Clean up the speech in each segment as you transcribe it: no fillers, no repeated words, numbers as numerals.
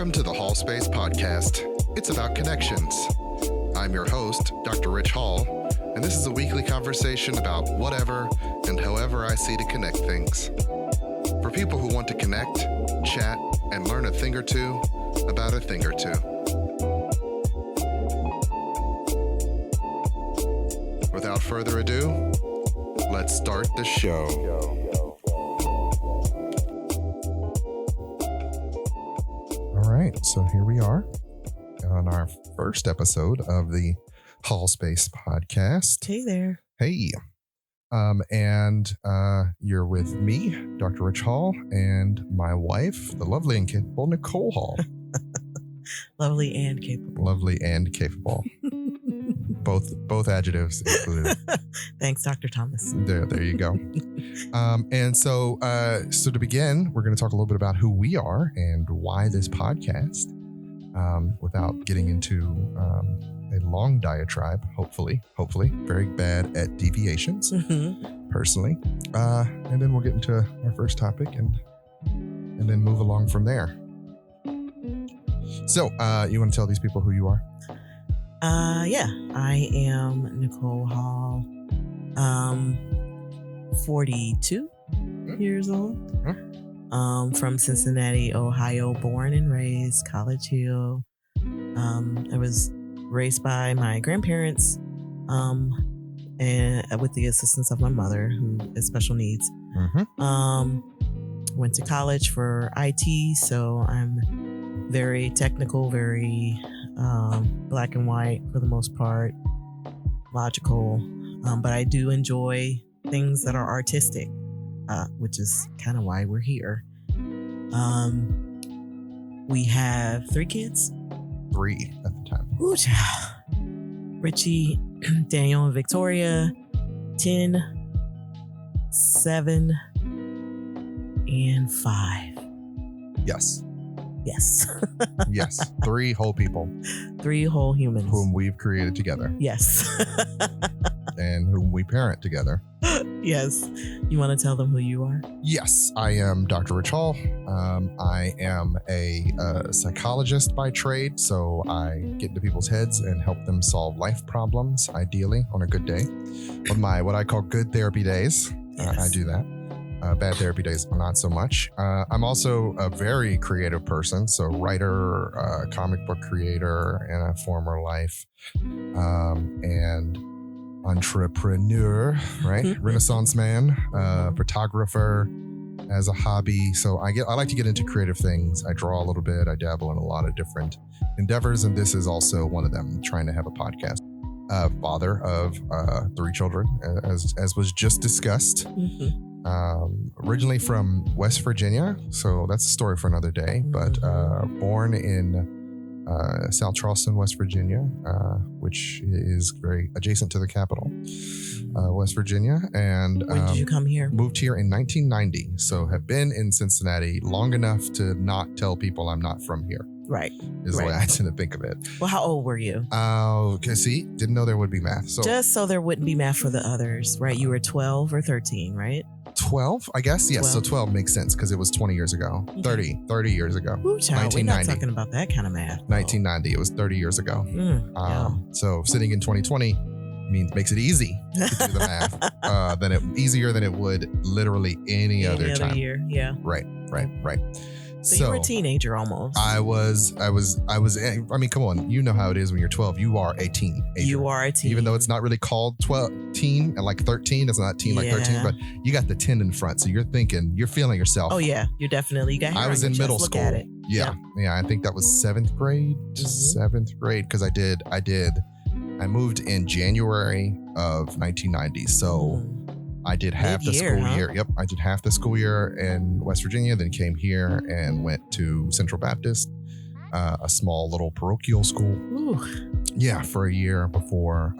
Welcome to the Hallspace podcast. It's about connections. I'm your host, Dr. Ritch Hall, and this is a weekly conversation about whatever and however I see to connect things. For people who want to connect, chat, and learn a thing or two about a thing or two. Without further ado, let's start the show. All right, so here we are on our first episode of the Hallspace podcast. Hey there. Hey. And you're with me, Dr. Ritch Hall, and my wife, the lovely and capable Nicole Hall. Lovely and capable. Lovely and capable. Both adjectives included. Thanks, Dr. Thomas. There you go. And so to begin, we're going to talk a little bit about who we are and why this podcast, without getting into a long diatribe, hopefully, very bad at deviations, personally. And then we'll get into our first topic and then move along from there. So, you want to tell these people who you are? Yeah, I am Nicole Hall, 42 years old, from Cincinnati, Ohio, born and raised, College Hill. I was raised by my grandparents, and with the assistance of my mother, who has special needs. Went to college for IT, so I'm very technical, very black and white for the most part, logical, but I do enjoy things that are artistic, which is kind of why we're here. We have 3 kids. 3 at the time. Ooh, child. Richie, Daniel, and Victoria, 10, 7, and 5. Yes. Yes. Yes. 3 whole people. 3 whole humans. Whom we've created together. Yes. And whom we parent together. Yes. You want to tell them who you are? Yes. I am Dr. Ritch Hall. I am a psychologist by trade, so I get into people's heads and help them solve life problems, ideally, on a good day. On my, what I call good therapy days. Yes. I do that. Bad therapy days, not so much. I'm also a very creative person, so writer, comic book creator in a former life, and entrepreneur, right? Renaissance man, photographer as a hobby. So I like to get into creative things. I draw a little bit. I dabble in a lot of different endeavors, and this is also one of them. Trying to have a podcast. Father of 3 children, as was just discussed. Originally from West Virginia, so that's a story for another day, but born in South Charleston, West Virginia, which is very adjacent to the capital, West Virginia. And when did you come here? Moved here in 1990, so have been in Cincinnati long enough to not tell people I'm not from here. Right. Is the way I tend to think of it. Well, how old were you? Okay, see, didn't know there would be math. So just so there wouldn't be math for the others, right? You were 12 or 13, right? 12, I guess. Yes, 12. So 12 makes sense because it was 20 years ago. 30 years ago. Ooh, child, we're not talking about that kind of math. 1990, it was 30 years ago. So sitting in 2020 makes it easy to do the math. Easier than it would literally any other time. Year, yeah. Right. So you were a teenager almost. I mean, come on. You know how it is when you're 12. You are a teenager. You are a teen. Even though it's not really called 12 teen and like 13. It's not teen like 13, but you got the 10 in front. So you're feeling yourself. Oh yeah. You got hair I was in middle school. Look at it. Yeah. I think that was 7th grade. 7th grade. Cause I moved in January of 1990. So I did half the school year. Yep. I did half the school year in West Virginia, then came here and went to Central Baptist, a small little parochial school. Ooh. Yeah, for a year before,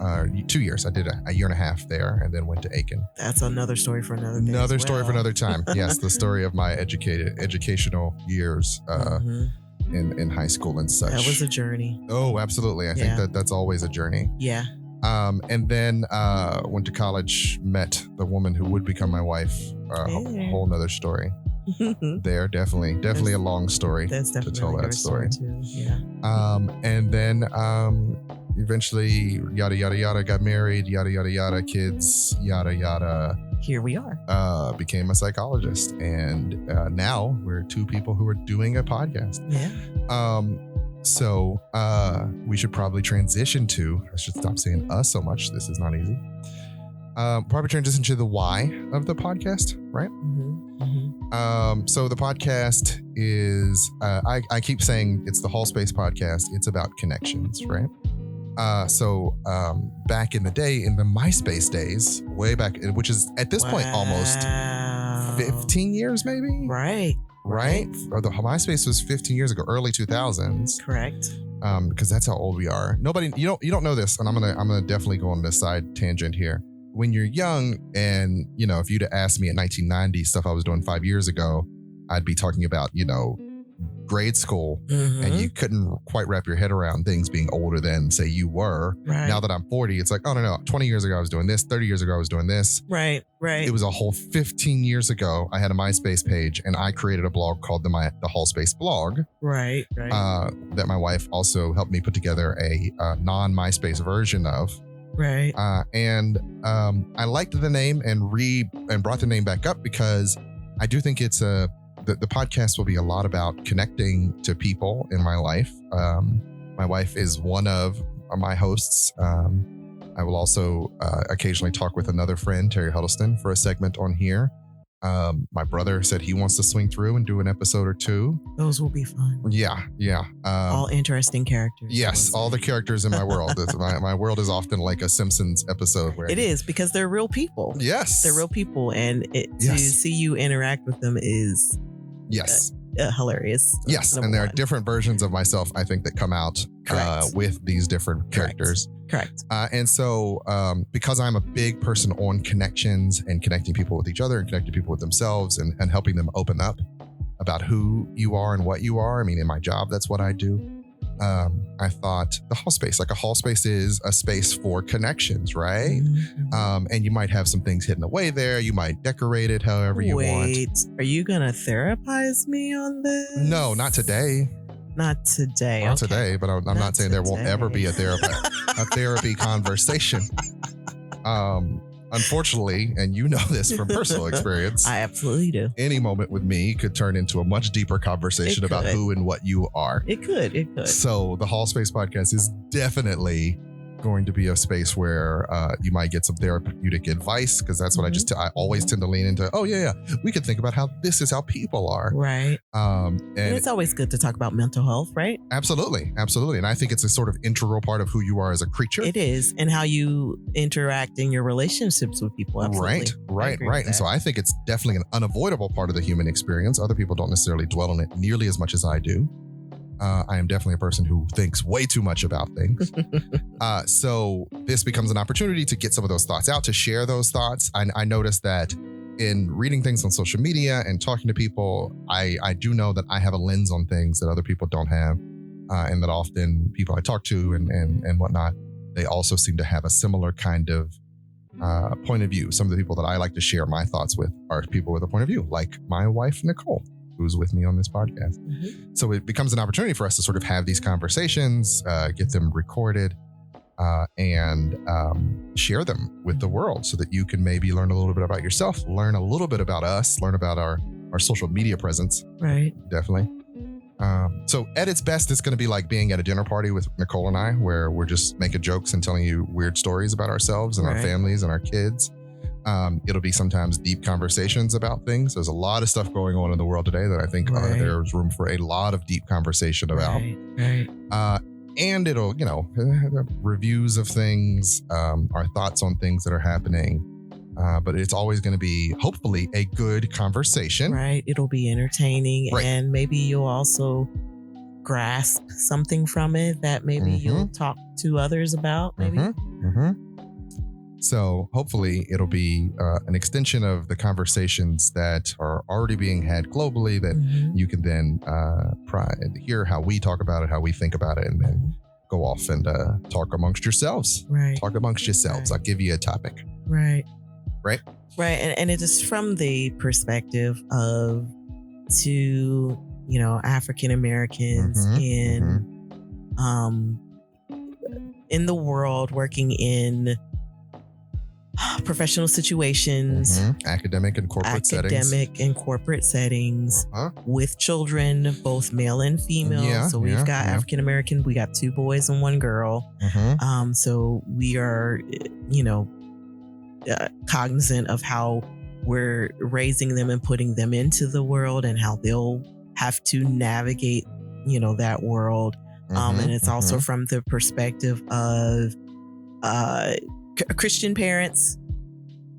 2 years. I did a year and a half there and then went to Aiken. That's another story for another day. Another story for another time. Yes, the story of my educational years in high school and such. That was a journey. Oh, absolutely. I think that's always a journey. Yeah. And then went to college, met the woman who would become my wife. A whole nother story. there. Definitely a long story That's to definitely tell your that story. too. Yeah. And then eventually, yada yada yada, got married, yada yada yada, kids, yada yada. Here we are. Became a psychologist, and now we're two people who are doing a podcast. Yeah. So we should probably transition to. I should stop saying us so much. This is not easy. Probably transition to the why of the podcast, right? So the podcast is, I keep saying it's the Hallspace podcast. It's about connections, right? So back in the day, in the MySpace days, way back, which is at this point almost 15 years, maybe? Right? Or the MySpace was 15 years ago, early 2000s. Correct. Because that's how old we are. You don't know this, and I'm gonna definitely go on this side tangent here. When you're young, and if you'd have asked me at 1990 stuff I was doing 5 years ago, I'd be talking about grade school, and you couldn't quite wrap your head around things being older than say you were. Right. Now that I'm 40, it's like, oh no, 20 years ago I was doing this, 30 years ago I was doing this. Right. It was a whole 15 years ago. I had a MySpace page, and I created a blog called the Hallspace blog. Right. That my wife also helped me put together a non-MySpace version of. Right. And I liked the name and brought the name back up because I do think it's the podcast will be a lot about connecting to people in my life. My wife is one of my hosts. I will also occasionally talk with another friend, Terry Huddleston, for a segment on here. My brother said he wants to swing through and do an episode or two. Those will be fun. Yeah. All interesting characters. Yes, all the characters in my world. My world is often like a Simpsons episode where it is, because they're real people. Yes, they're real people, and to see you interact with them is hilarious. Yes, and there are different versions of myself, I think, that come out with these different characters. Correct. And so because I'm a big person on connections and connecting people with each other and connecting people with themselves and helping them open up about who you are and what you are. I mean, in my job, that's what I do. I thought the Hallspace, like a Hallspace is a space for connections, right? And you might have some things hidden away there. You might decorate it however you want. Wait, are you going to therapize me on this? No, not today. Not today. Not today, but I'm not saying there won't ever be a therapy conversation. Unfortunately, and you know this from personal experience, I absolutely do. Any moment with me could turn into a much deeper conversation about who and what you are. It could. So the Hallspace podcast is definitely going to be a space where you might get some therapeutic advice, because that's what I always tend to lean into. Oh yeah, we could think about how this is how people are, right? And it's always good to talk about mental health, right? Absolutely, and I think it's a sort of integral part of who you are as a creature. It is, and how you interact in your relationships with people. Absolutely. Right. And so I think it's definitely an unavoidable part of the human experience. Other people don't necessarily dwell on it nearly as much as I do. I am definitely a person who thinks way too much about things. So this becomes an opportunity to get some of those thoughts out, to share those thoughts. I noticed that in reading things on social media and talking to people, I do know that I have a lens on things that other people don't have. And that often people I talk to and whatnot, they also seem to have a similar kind of point of view. Some of the people that I like to share my thoughts with are people with a point of view, like my wife, Nicole, who's with me on this podcast. So it becomes an opportunity for us to sort of have these conversations, get them recorded, and share them with the world so that you can maybe learn a little bit about yourself, learn a little bit about us, learn about our social media presence. Right. Definitely. So at its best, it's going to be like being at a dinner party with Nicole and I, where we're just making jokes and telling you weird stories about ourselves and our families and our kids. It'll be sometimes deep conversations about things. There's a lot of stuff going on in the world today that I think there's room for a lot of deep conversation about. And it'll, reviews of things, our thoughts on things that are happening. But it's always going to be, hopefully, a good conversation. Right. It'll be entertaining. And maybe you'll also grasp something from it that maybe you'll talk to others about. Maybe. So hopefully it'll be an extension of the conversations that are already being had globally that you can then hear how we talk about it, how we think about it, and then go off and talk amongst yourselves. Talk amongst yourselves. I'll give you a topic. And it is from the perspective of to, African Americans in the world, working in professional situations, academic and corporate settings, with children, both male and female. So we've got African American, we got 2 boys and 1 girl. So we are, cognizant of how we're raising them and putting them into the world and how they'll have to navigate, that world. And it's also from the perspective of Christian parents.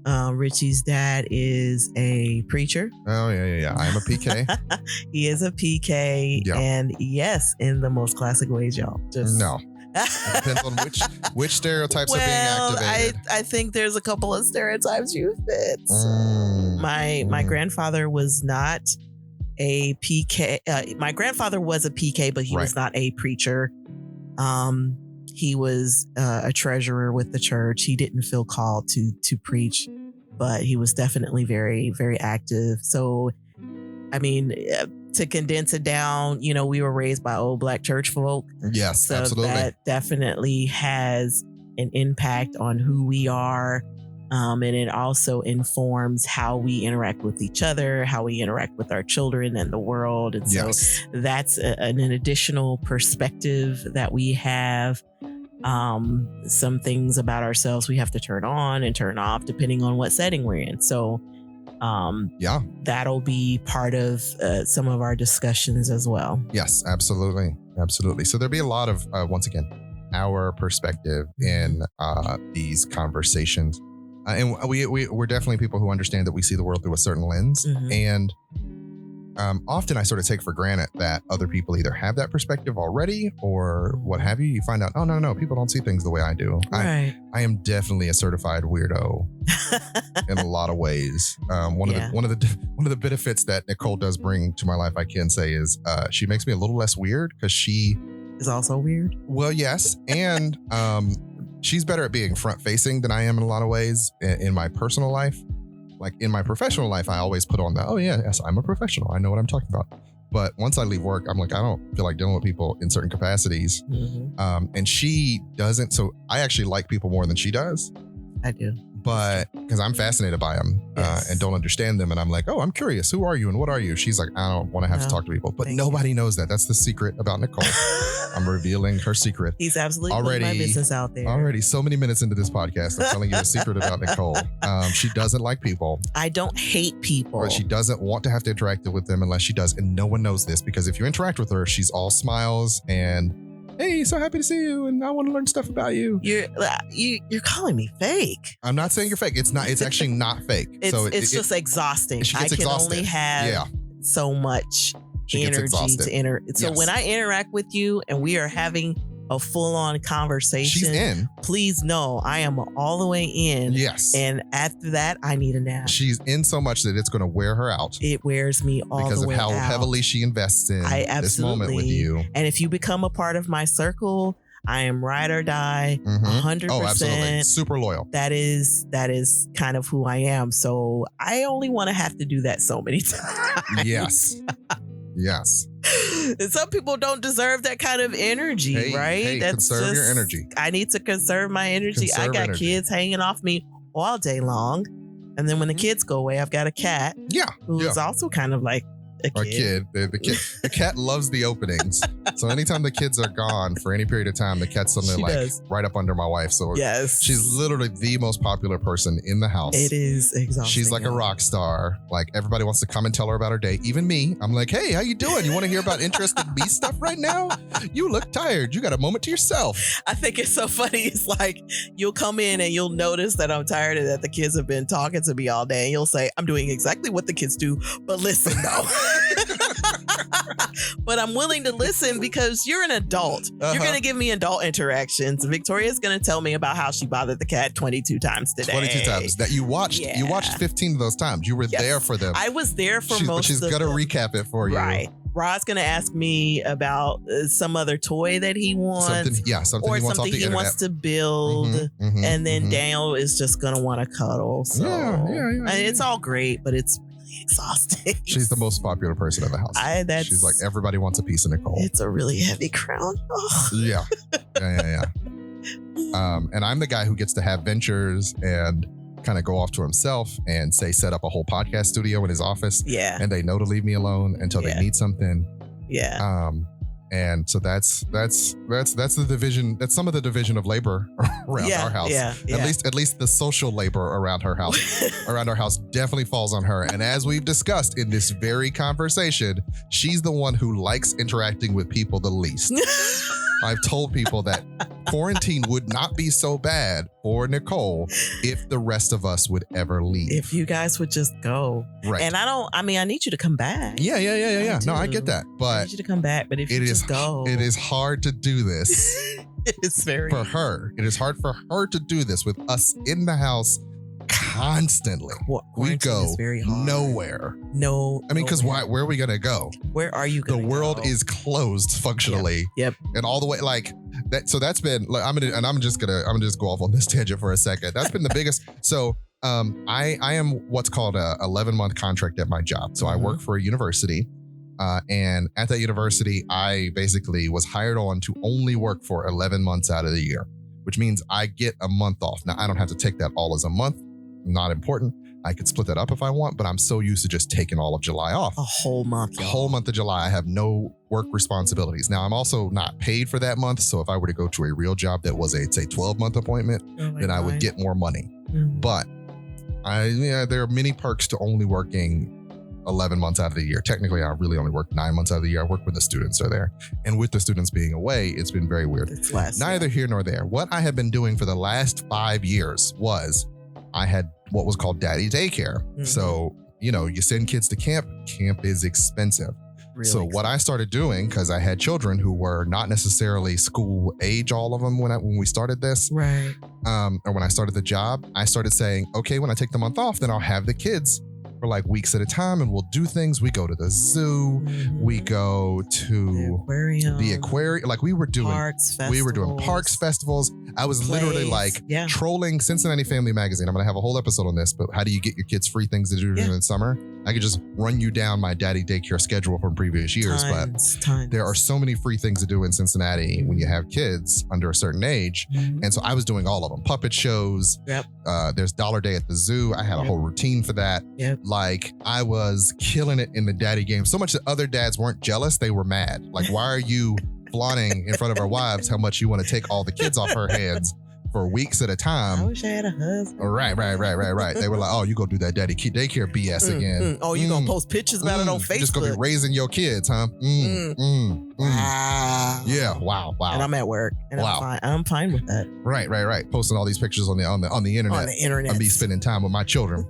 Richie's dad is a preacher. Oh, yeah. I'm a PK. He is a PK. Yeah. And yes, in the most classic ways, y'all. No. It depends on which stereotypes are being activated. I think there's a couple of stereotypes you fit. My grandfather was not a PK. My grandfather was a PK, but he was not a preacher. He was a treasurer with the church. He didn't feel called to preach, but he was definitely very, very active. So, I mean, to condense it down, we were raised by old Black church folk. Yes, so absolutely. That definitely has an impact on who we are. And it also informs how we interact with each other, how we interact with our children and the world. And so that's an additional perspective that we have. Some things about ourselves we have to turn on and turn off depending on what setting we're in. So that'll be part of some of our discussions as well. Yes, absolutely. Absolutely. So there'll be a lot of, once again, our perspective in these conversations. And we're definitely people who understand that we see the world through a certain lens. And often I sort of take for granted that other people either have that perspective already or what have you. You find out, oh, no, people don't see things the way I do. Right. I am definitely a certified weirdo in a lot of ways. One of the benefits that Nicole does bring to my life, I can say, is she makes me a little less weird because she is also weird. Well, yes. And she's better at being front facing than I am in a lot of ways in my personal life. Like in my professional life, I always put on yes, I'm a professional. I know what I'm talking about. But once I leave work, I'm like, I don't feel like dealing with people in certain capacities. And she doesn't. So I actually like people more than she does. I do. But because I'm fascinated by them and don't understand them. And I'm like, oh, I'm curious. Who are you and what are you? She's like, I don't want to have to talk to people. But nobody knows that. That's the secret about Nicole. I'm revealing her secret. He's absolutely putting my business out there. Already so many minutes into this podcast, I'm telling you a secret about Nicole. She doesn't like people. I don't hate people. But she doesn't want to have to interact with them unless she does. And no one knows this because if you interact with her, she's all smiles and hey, so happy to see you, and I want to learn stuff about you. You're calling me fake. I'm not saying you're fake. It's not. It's actually not fake. It's just exhausting. I can only have so much energy to interact. So when I interact with you and we are having a full-on conversation, she's in. Please know I am all the way in. Yes. And after that, I need a nap. She's in so much that it's going to wear her out. It wears me all the way out. Because of how heavily she invests in this moment with you. And if you become a part of my circle, I am ride or die, 100%. Oh, absolutely. Super loyal. That is kind of who I am. So I only want to have to do that so many times. Yes. Yes. And some people don't deserve that kind of energy, right? Hey, conserve your energy. I need to conserve my energy. I got kids hanging off me all day long. And then when the kids go away, I've got a cat. Yeah. Who's also kind of like a kid. The cat loves the openings. So anytime the kids are gone for any period of time, the cat's suddenly right up under my wife. So she's literally the most popular person in the house. It is exhausting. She's like a rock star. Like everybody wants to come and tell her about her day. Even me. I'm like, hey, how you doing? You want to hear about interesting bee stuff right now? You look tired. You got a moment to yourself. I think it's so funny. It's like you'll come in and you'll notice that I'm tired and that the kids have been talking to me all day. And you'll say, I'm doing exactly what the kids do. But listen, though. But I'm willing to listen because you're an adult. You're going to give me adult interactions. Victoria's going to tell me about how she bothered the cat 22 times today. 22 times that you watched. Yeah. You watched 15 of those times. You were there for them. I was there for most of them. She's going to recap it for you. Right. Rod's going to ask me about some other toy that he wants. Something he wants to build. And then Daniel is just going to want to cuddle. So it's all great, but it's exhausting. She's the most popular person in the house. She's like, everybody wants a piece of Nicole. It's a really heavy crown. Oh. Yeah. And I'm the guy who gets to have ventures and kind of go off to himself and set up a whole podcast studio in his office. Yeah. And they know to leave me alone until they need something. Yeah. And so that's the division. That's some of the division of labor around our house. Yeah. At least the social labor around her house, around our house, definitely falls on her. And as we've discussed in this very conversation, she's the one who likes interacting with people the least. I've told people that quarantine would not be so bad for Nicole if the rest of us would ever leave. If you guys would just go. Right. And I need you to come back. Yeah. No, I get that. But I need you to come back. But if you just go. It is hard to do this. It's very. For her. It is hard for her to do this with us in the house constantly. We go nowhere. No. I mean, because where are we going to go? Where are you going to go? The world is closed functionally. Yep. And all the way like that. So that's been like, I'm just go off on this tangent for a second. That's been the biggest. So I am what's called a 11-month contract at my job. So I work for a university. And at that university, I basically was hired on to only work for 11 months out of the year, which means I get a month off. Now, I don't have to take that all as a month. Not important. I could split that up if I want, but I'm so used to just taking all of July off. A whole month. A whole month of July. I have no work responsibilities. Now, I'm also not paid for that month. So if I were to go to a real job that was a, say, 12-month appointment, then I would get more money. Mm-hmm. But there are many perks to only working 11 months out of the year. Technically, I really only work 9 months out of the year. I work when the students are there. And with the students being away, it's been very weird. Neither here nor there. What I have been doing for the last 5 years was I had what was called daddy daycare. Mm-hmm. So, you send kids to camp. Camp is expensive. Really so expensive. What I started doing, because I had children who were not necessarily school age, all of them when we started this. Right. Or when I started the job, I started saying, okay, when I take the month off, then I'll have the kids for like weeks at a time and we'll do things. We go to the zoo. Mm-hmm. We go to the aquarium. Like we were doing parks festivals. I was literally like trolling Cincinnati Family Magazine. I'm going to have a whole episode on this, but how do you get your kids free things to do during the summer? I could just run you down my daddy daycare schedule from previous years, but there are so many free things to do in Cincinnati when you have kids under a certain age. Mm-hmm. And so I was doing all of them. Puppet shows. Yep. There's Dollar Day at the zoo. I had a whole routine for that. Yep. Like I was killing it in the daddy game. So much that other dads weren't jealous. They were mad. Like, why are you flaunting in front of our wives how much you want to take all the kids off her hands for weeks at a time? I wish I had a husband. Right. They were like, oh, you go do that daddy daycare BS again. Oh, you gonna post pictures about it on Facebook? You're just gonna be raising your kids, huh? Wow. Yeah. Wow. And I'm at work, and I'm fine with that. Right. Posting all these pictures on the internet. On the internet. I'm be spending time with my children.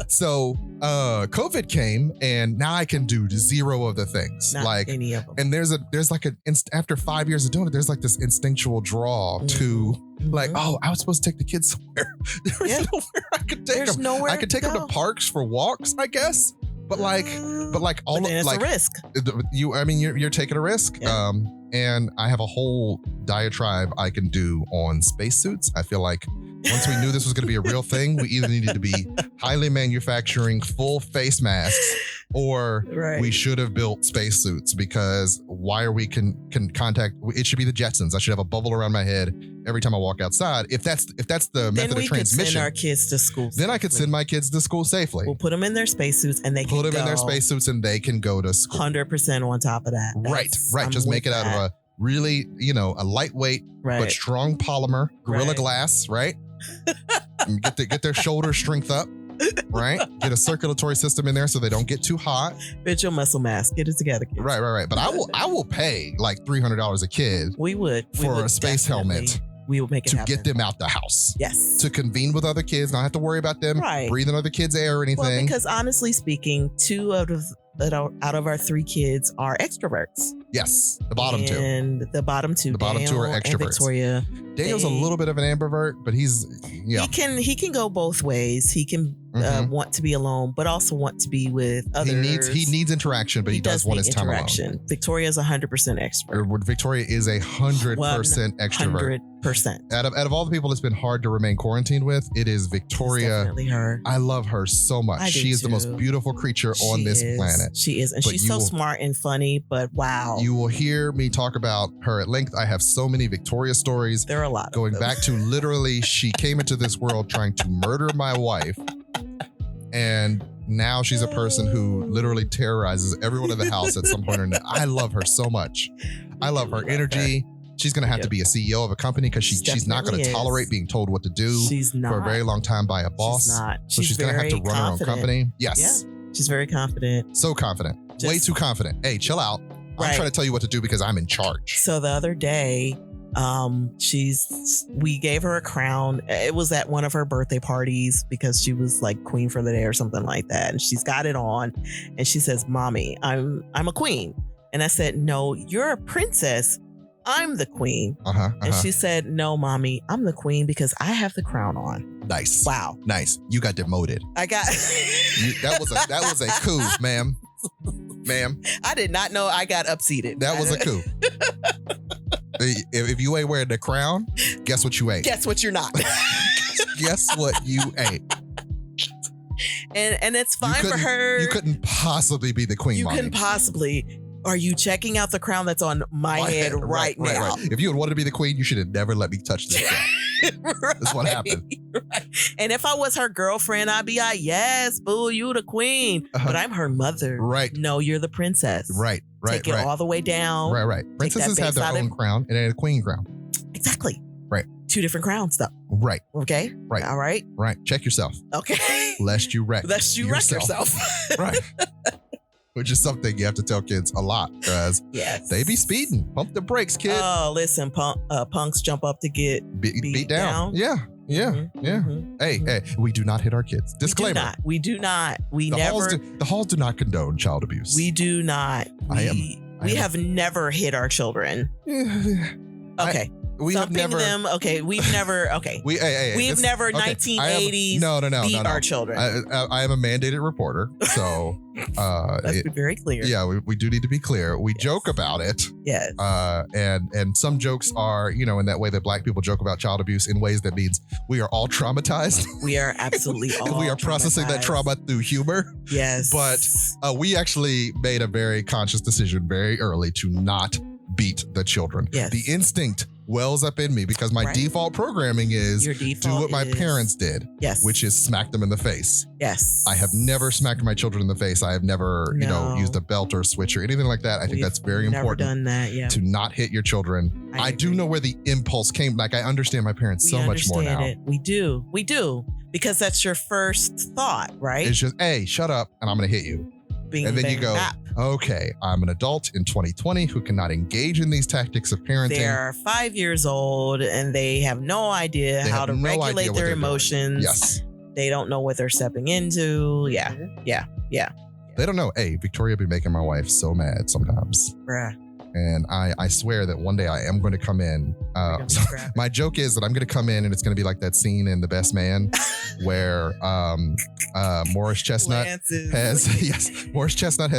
So, COVID came, and now I can do zero of the things. Not like any of them. And there's like after 5 years of doing it, there's like this instinctual draw to. Like, oh, I was supposed to take the kids somewhere. There's nowhere I could take them. Nowhere I could take them to parks for walks, I guess. But it's a risk. You're taking a risk. Yeah. And I have a whole diatribe I can do on spacesuits. I feel like once we knew this was going to be a real thing, we either needed to be highly manufacturing full face masks, or we should have built spacesuits, because why are we can contact? It should be the Jetsons. I should have a bubble around my head every time I walk outside. If that's the method of transmission, then we could send our kids to school. Then I could send my kids to school safely. We'll put them in their spacesuits and they can go to school. 100% on top of that. Right. Just make it out of a really, a lightweight but strong polymer, Gorilla Glass, right? get their shoulder strength up. Right? Get a circulatory system in there so they don't get too hot. Fit your muscle mass. Get it together, kids. Right. But I will pay like $300 a kid. We would a space helmet. We will make it to get them out the house. Yes. To convene with other kids, not have to worry about them breathing other kids' air or anything. Well, because honestly speaking, 2 out of our 3 kids are extroverts. Yes, the bottom 2. And the bottom 2. The bottom 2 are extroverts. Victoria. Daniel's a little bit of an ambivert, but he's He can go both ways. He can want to be alone, but also want to be with others. He needs interaction, but he does want his time alone. Victoria is 100% extrovert. Victoria is 100% extrovert. 100%. Out of all the people it's been hard to remain quarantined with, it is Victoria. It's definitely her. I love her so much. She is the most beautiful creature on this planet. She is. And she's so smart and funny, but wow. You will hear me talk about her at length. I have so many Victoria stories. There are a lot going back to literally she came into this world trying to murder my wife. And now she's a person who literally terrorizes everyone in the house at some point or another. I love her so much. I love her energy. She's going to have to be a CEO of a company because she's not going to tolerate being told what to do for a very long time by a boss. She's not. So she's going to have to run her own company. Yes. Yeah. She's very confident. So confident. Way too confident. Hey, chill out. I'm trying to tell you what to do because I'm in charge. So the other day, we gave her a crown. It was at one of her birthday parties because she was like queen for the day or something like that. And she's got it on and she says, "Mommy, I'm a queen." And I said, "No, you're a princess. I'm the queen." And she said, "No, Mommy, I'm the queen because I have the crown on." Nice. Wow. Nice. You got demoted. I got that was a coup, ma'am. Ma'am. I did not know I got upseated. That was a coup. If you ain't wearing the crown, guess what you ain't? Guess what you're not? Guess what you ain't? And it's fine for her. You couldn't possibly be the queen, You Mommy. couldn't possibly. Are you checking out the crown that's on my head right now? If you had wanted to be the queen, you should have never let me touch this crown. That's what happened. Right. And if I was her girlfriend, I'd be like, "Yes, boo, you the queen." But I'm her mother. Right. No, you're the princess. Right. Take it all the way down. Right. Princesses have their own crown and a queen crown. Exactly. Right. 2 different crowns, though. Right. Okay. Right. All right. Right. Check yourself. Okay. Lest you wreck yourself. Right. Which is something you have to tell kids a lot because they be speeding. Pump the brakes, kid. Oh, listen, punks jump up to get beat down. Yeah. Hey, we do not hit our kids. Disclaimer. We do not. The halls do not condone child abuse. We do not. We have never hit our children. Okay. We've never 1980s beat our children. I am a mandated reporter, so let's be very clear. Yeah, we do need to be clear. We joke about it. Yes. And some jokes are, in that way that Black people joke about child abuse in ways that means we are all traumatized. We are absolutely all we are processing that trauma through humor. Yes. But we actually made a very conscious decision very early to not beat the children. Yes. The instinct wells up in me because my default programming is do what my parents did. Yes. Which is smack them in the face. Yes. I have never smacked my children in the face. I have never, used a belt or a switch or anything like that. I think that's very important. Never done that, to not hit your children. I do know where the impulse came. Like I understand my parents so much more now. We do. Because that's your first thought, right? It's just, hey, shut up and I'm going to hit you. And then you go, okay, I'm an adult in 2020 who cannot engage in these tactics of parenting. They're 5 years old and they have no idea how to regulate their emotions. Yes. They don't know what they're stepping into. Yeah. They don't know. Hey, Victoria be making my wife so mad sometimes. Bruh. And I swear that one day I am going to come in. My joke is that I'm going to come in and it's going to be like that scene in The Best Man where Morris Chestnut has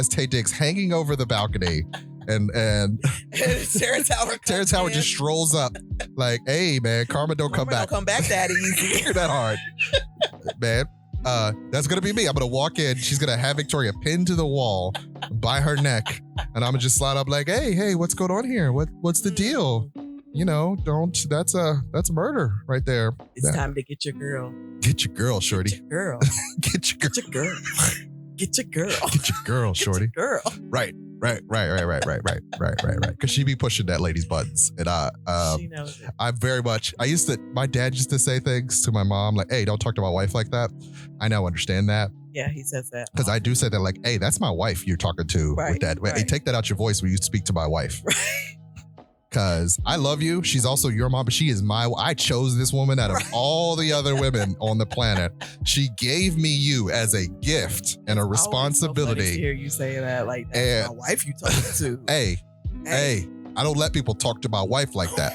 Tay Diggs hanging over the balcony and Terrence Howard just strolls up like, "Hey man, karma don't come back. Don't come back that easy. That hard, man." That's gonna be me. I'm gonna walk in. She's gonna have Victoria pinned to the wall by her neck, and I'm gonna just slide up like, "Hey, what's going on here? What's the deal? Don't. That's a murder right there. It's time to get your girl. Get your girl, shorty. Get your girl. Get your girl. Get your girl. Get your girl, shorty. Get your girl. Right. Because she be pushing that lady's buttons, and she knows it. My dad used to say things to my mom like, "Hey, don't talk to my wife like that." I now understand that. Yeah, he says that because I do say that like, "Hey, that's my wife you're talking to with that." Right. Hey, take that out your voice when you speak to my wife. Right. Because I love you. She's also your mom, but she is I chose this woman out of all the other women on the planet. She gave me you as a gift and a responsibility. So funny to hear you say that, like, that's my wife you talking to. Hey, I don't let people talk to my wife like that.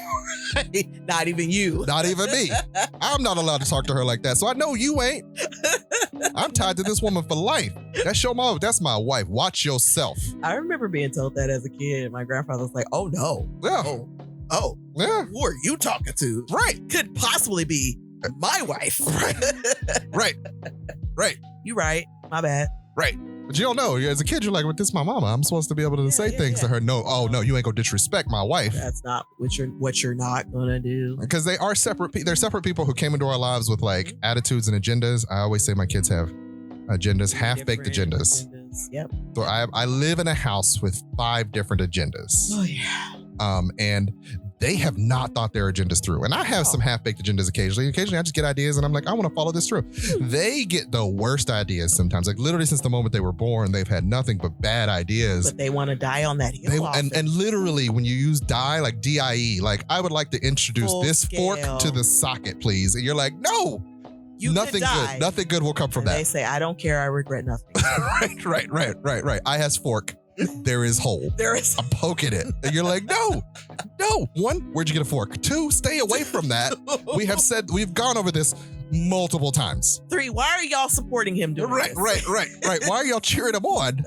Not even you. Not even me. I'm not allowed to talk to her like that. So I know you ain't. I'm tied to this woman for life. That's my wife. Watch yourself. I remember being told that as a kid. My grandfather was like, oh no. Yeah. Oh. Yeah. Who are you talking to? Right. Could possibly be my wife. Right. You right. My bad. Right. But you don't know. As a kid, you're like, well, this is my mama. I'm supposed to be able to say things to her. No, no, you ain't gonna disrespect my wife. That's not what you're not gonna do. Because they are separate. They're separate people who came into our lives with like attitudes and agendas. I always say my kids have agendas, half-baked agendas. Yep. So I live in a house with 5 different agendas. Oh yeah. And they have not thought their agendas through. And I have some half-baked agendas occasionally. Occasionally I just get ideas and I'm like, I want to follow this through. They get the worst ideas sometimes. Like literally since the moment they were born, they've had nothing but bad ideas. But they want to die on that hill. And literally when you use die, like DIE, like I would like to introduce this fork to the socket, please. And you're like, no. Nothing good. Nothing good will come from that. They say, I don't care. I regret nothing. Right. I has fork. There is hole. I'm poking it. And you're like, no. 1, where'd you get a fork? 2, stay away from that. We've gone over this multiple times. 3, why are y'all supporting him doing this? Right. Why are y'all cheering him on?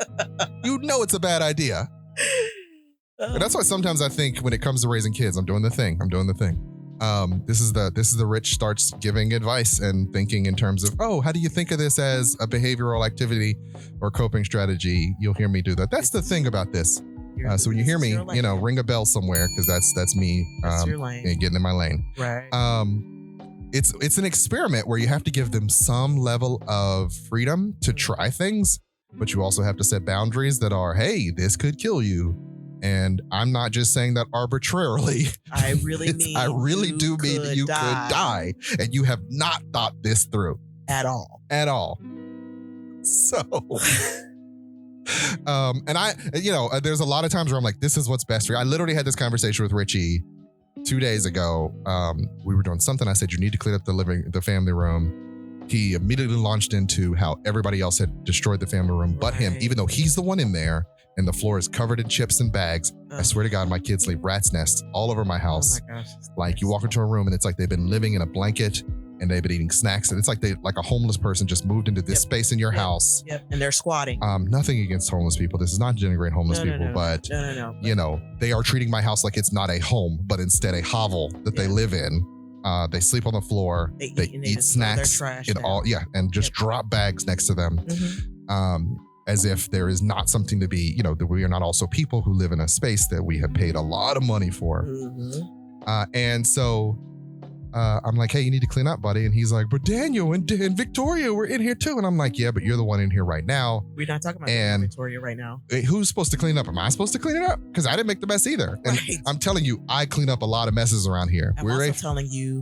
You know it's a bad idea. And that's why sometimes I think when it comes to raising kids, I'm doing the thing. This is the Ritch starts giving advice and thinking in terms of, how do you think of this as a behavioral activity or coping strategy? You'll hear me do that. That's the thing about this. So when you hear me, ring a bell somewhere because that's me getting in my lane. Right. It's an experiment where you have to give them some level of freedom to try things, but you also have to set boundaries that are, hey, this could kill you. And I'm not just saying that arbitrarily. I really do mean you could die. And you have not thought this through. At all. So, and there's a lot of times where I'm like, this is what's best for you. I literally had this conversation with Richie 2 days ago. We were doing something. I said, you need to clean up the family room. He immediately launched into how everybody else had destroyed the family room but him, even though he's the one in there. And the floor is covered in chips and bags. I swear to God, my kids leave rat's nests all over my house. Oh my gosh. Like you walk into a room and it's like they've been living in a blanket and they've been eating snacks. And it's like like a homeless person just moved into this space in your house. Yep. And they're squatting. Nothing against homeless people. This is not denigrating homeless people, but they are treating my house like it's not a home, but instead a hovel that they live in. They sleep on the floor. They eat snacks and just drop bags next to them. Mm-hmm. As if there is not something to be, that we are not also people who live in a space that we have paid a lot of money for. Mm-hmm. And so I'm like, hey, you need to clean up, buddy. And he's like, but Daniel and Victoria were in here too. And I'm like, yeah, but you're the one in here right now. We're not talking about Victoria right now. Who's supposed to clean up? Am I supposed to clean it up? Because I didn't make the mess either. And I'm telling you, I clean up a lot of messes around here. I'm also telling you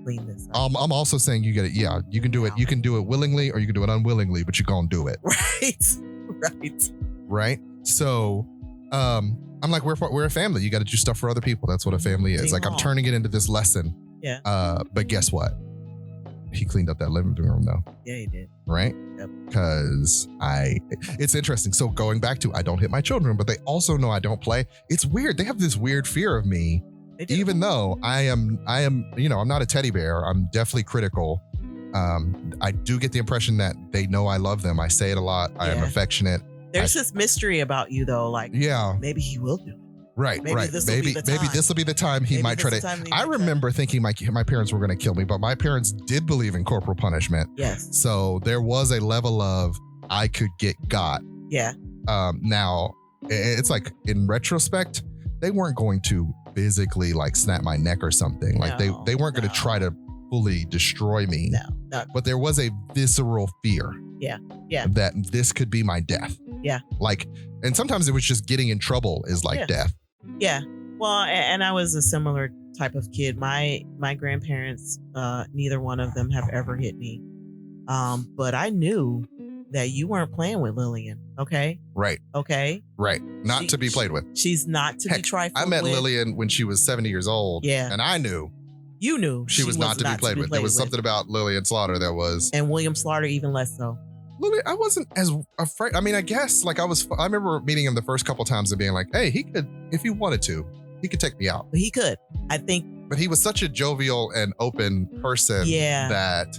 clean this up. I'm also saying you get it. Yeah, you can do it. You can do it willingly or you can do it unwillingly, but you're going to do it. Right. So, I'm like, we're a family. You got to do stuff for other people. That's what a family is. Like I'm turning it into this lesson. Yeah. But guess what? He cleaned up that living room though. Yeah, he did. Right? Yep. Because it's interesting. So going back to, I don't hit my children, but they also know I don't play. It's weird. They have this weird fear of me. Even though I am, I'm not a teddy bear. I'm definitely critical. I do get the impression that they know I love them. I say it a lot. I am affectionate. There's this mystery about you though. Like, maybe he will do it. Right. Maybe this will be the time he might try to. I remember thinking my parents were going to kill me, but my parents did believe in corporal punishment. Yes. So there was a level of I could get got. Yeah. Now it's like in retrospect, they weren't going to physically like snap my neck or something. Like they weren't going to try to fully destroy me. No. But there was a visceral fear. Yeah. That this could be my death. Yeah. Like, and sometimes it was just getting in trouble is like death. Yeah. Well, and I was a similar type of kid. My grandparents, neither one of them have ever hit me. But I knew that you weren't playing with Lillian. Okay. Right. Okay. Right. Not to be played with. She's not to be trifled with. I met Lillian when she was 70 years old. Yeah. And I knew. You knew. She was not to be played with. There was something about Lillian Slaughter that was. And William Slaughter even less so. Lillian, I wasn't as afraid. I mean, I guess like I remember meeting him the first couple times and being like, hey, he could, if he wanted to, he could take me out. He could. I think But he was such a jovial and open person that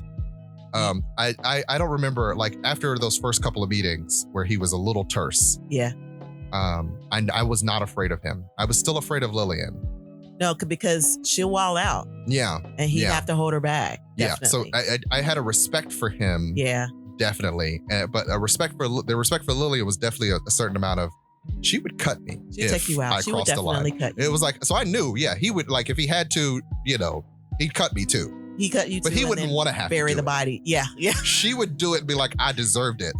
I don't remember, like, after those first couple of meetings where he was a little terse. Yeah. I was not afraid of him. I was still afraid of Lillian. No, because she'll wild out. Yeah. And he'd have to hold her back. Definitely. Yeah. So I had a respect for him. Yeah. Definitely. But the respect for Lillian was definitely a certain amount of, she would cut me. She'd take you out. She would definitely cut you. It was like, so I knew, he would, like, if he had to, he'd cut me too. He cut you too. But he wouldn't want to have bury to the body. Yeah. Yeah. She would do it and be like, I deserved it.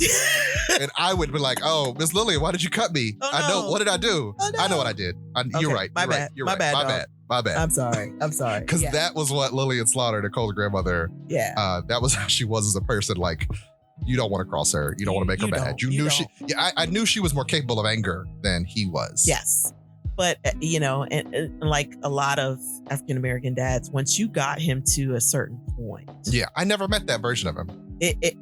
And I would be like, oh, Miss Lillian, why did you cut me? Oh, no. I know. What did I do? Oh, no. I know what I did. You're right. My bad. My bad. I'm sorry. Because that was what Lillian Slaughter, Nicole's grandmother, that was how she was as a person. Like, you don't want to cross her. You don't want to make her mad. I knew she was more capable of anger than he was. Yes. But, and like a lot of African-American dads, once you got him to a certain point. Yeah. I never met that version of him.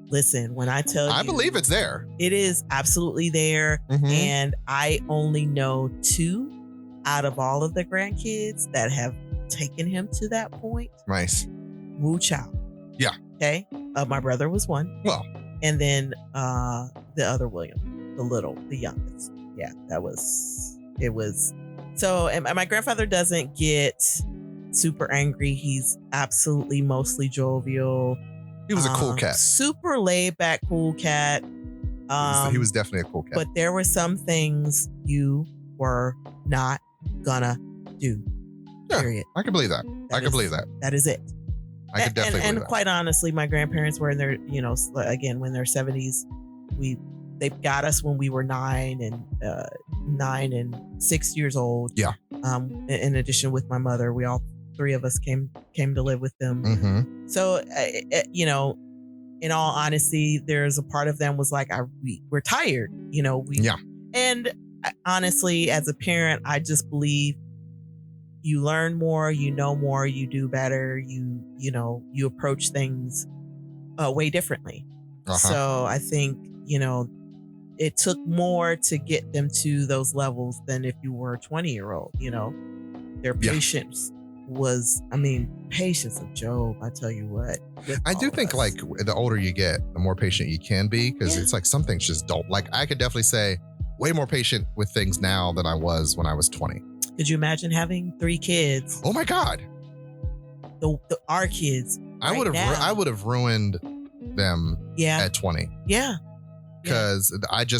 Listen, when I tell you. I believe it's there. It is absolutely there. Mm-hmm. And I only know 2 out of all of the grandkids that have taken him to that point. Nice. Wu Chow. Yeah. Okay. My brother was one. Well. And then the other William, the youngest. Yeah, it was. So, and my grandfather doesn't get super angry. He's absolutely mostly jovial. He was a cool cat. Super laid back, cool cat. He was definitely a cool cat. But there were some things you were not gonna do. Yeah, period. I can believe that. I can believe that. That is it. I could definitely believe that. And quite honestly, my grandparents were in their, again, when their 70s. They got us when we were 9 and 6 years old. Yeah. In addition, with my mother, we all 3 of us came to live with them. Mm-hmm. So, in all honesty, there's a part of them was like, we're tired. And honestly, as a parent, I just believe you learn more, you know more, you do better, you approach things way differently. Uh-huh. So I think, it took more to get them to those levels than if you were a 20-year-old, their patience was, patience of Job. I tell you what. I do think like the older you get, the more patient you can be, because it's like some things just don't, like, I could definitely say way more patient with things now than I was when I was 20. Could you imagine having 3 kids? Oh my God. Our kids. I would have ruined them at 20. Yeah. Because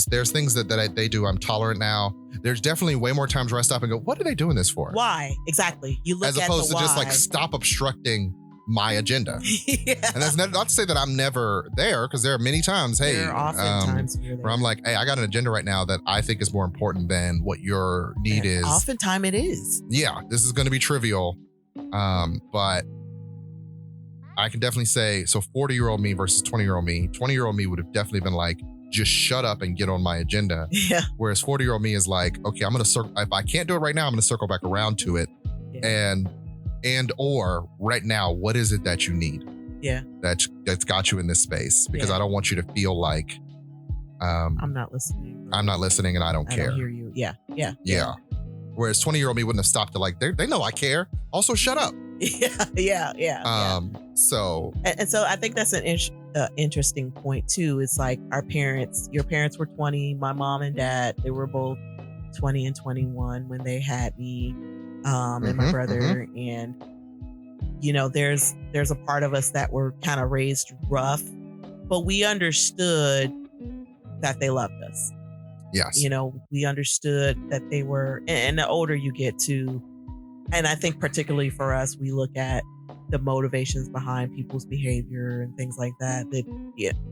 there's things that they do. I'm tolerant now. There's definitely way more times where I stop and go, what are they doing this for? Why? Exactly. You look as at opposed the to just why. like stop obstructing my agenda. And that's not to say that I'm never there, because there are many times, there are often times where I'm like, hey, I got an agenda right now that I think is more important than what your need is. Oftentimes it is. Yeah, this is going to be trivial. But I can definitely say, so 40-year-old me versus 20-year-old me. 20-year-old me would have definitely been like, just shut up and get on my agenda. Yeah. Whereas 40-year-old me is like, okay, I'm going to circle. If I can't do it right now, I'm going to circle back around to it. Yeah. Or right now, what is it that you need? Yeah. That's got you in this space, because I don't want you to feel like I'm not listening. I'm not listening and I don't care. I don't hear you. Yeah. Yeah. Yeah. Whereas 20-year-old me wouldn't have stopped to like, they know I care. Also, shut up. Yeah. So. And so I think that's an interesting point too. It's like your parents were 20. My mom and dad, they were both 20 and 21 when they had me, and my brother. And, there's a part of us that were kind of raised rough, but we understood that they loved us. Yes. We understood that they were, and the older you get to, and I think particularly for us, we look at the motivations behind people's behavior and things like that.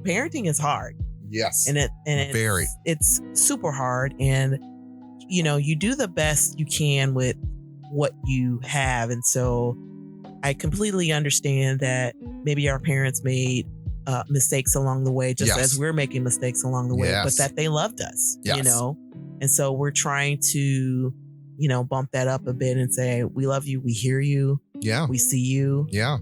Parenting is hard. Yes. And it's super hard. And, you do the best you can with what you have. And so I completely understand that maybe our parents made mistakes along the way, just as we're making mistakes along the way, but that they loved us, And so we're trying to, bump that up a bit and say, we love you. We hear you. Yeah. We see you. Yeah.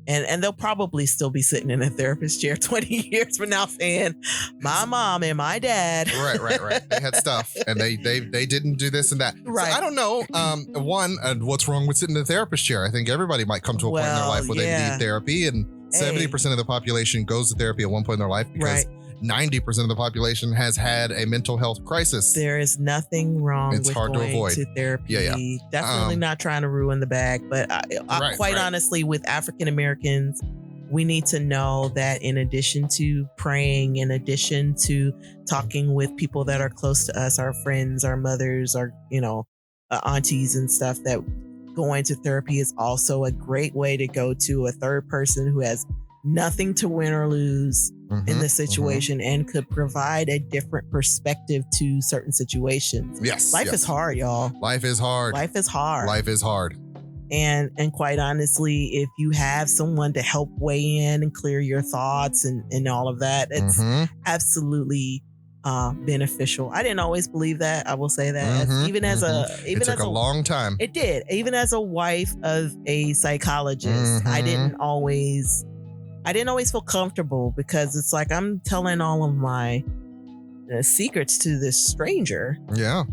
And they'll probably still be sitting in a therapist chair 20 years from now saying, my mom and my dad. Right. They had stuff and they didn't do this and that. Right. So I don't know. What's wrong with sitting in a therapist chair? I think everybody might come to a point in their life where they need therapy, and 70% of the population goes to therapy at one point in their life because 90% of the population has had a mental health crisis. There is nothing wrong with going to therapy. Yeah. Definitely not trying to ruin the bag. But quite honestly, with African Americans, we need to know that in addition to praying, in addition to talking with people that are close to us, our friends, our mothers, our, aunties and stuff, that going to therapy is also a great way to go to a third person who has nothing to win or lose in the situation and could provide a different perspective to certain situations. Yes. Life is hard, y'all. Life is hard. Life is hard. Life is hard. And quite honestly, if you have someone to help weigh in and clear your thoughts and all of that, it's absolutely beneficial. I didn't always believe that. I will say that. It took a long time. It did. Even as a wife of a psychologist, I didn't always feel comfortable because it's like I'm telling all of my secrets to this stranger. Yeah.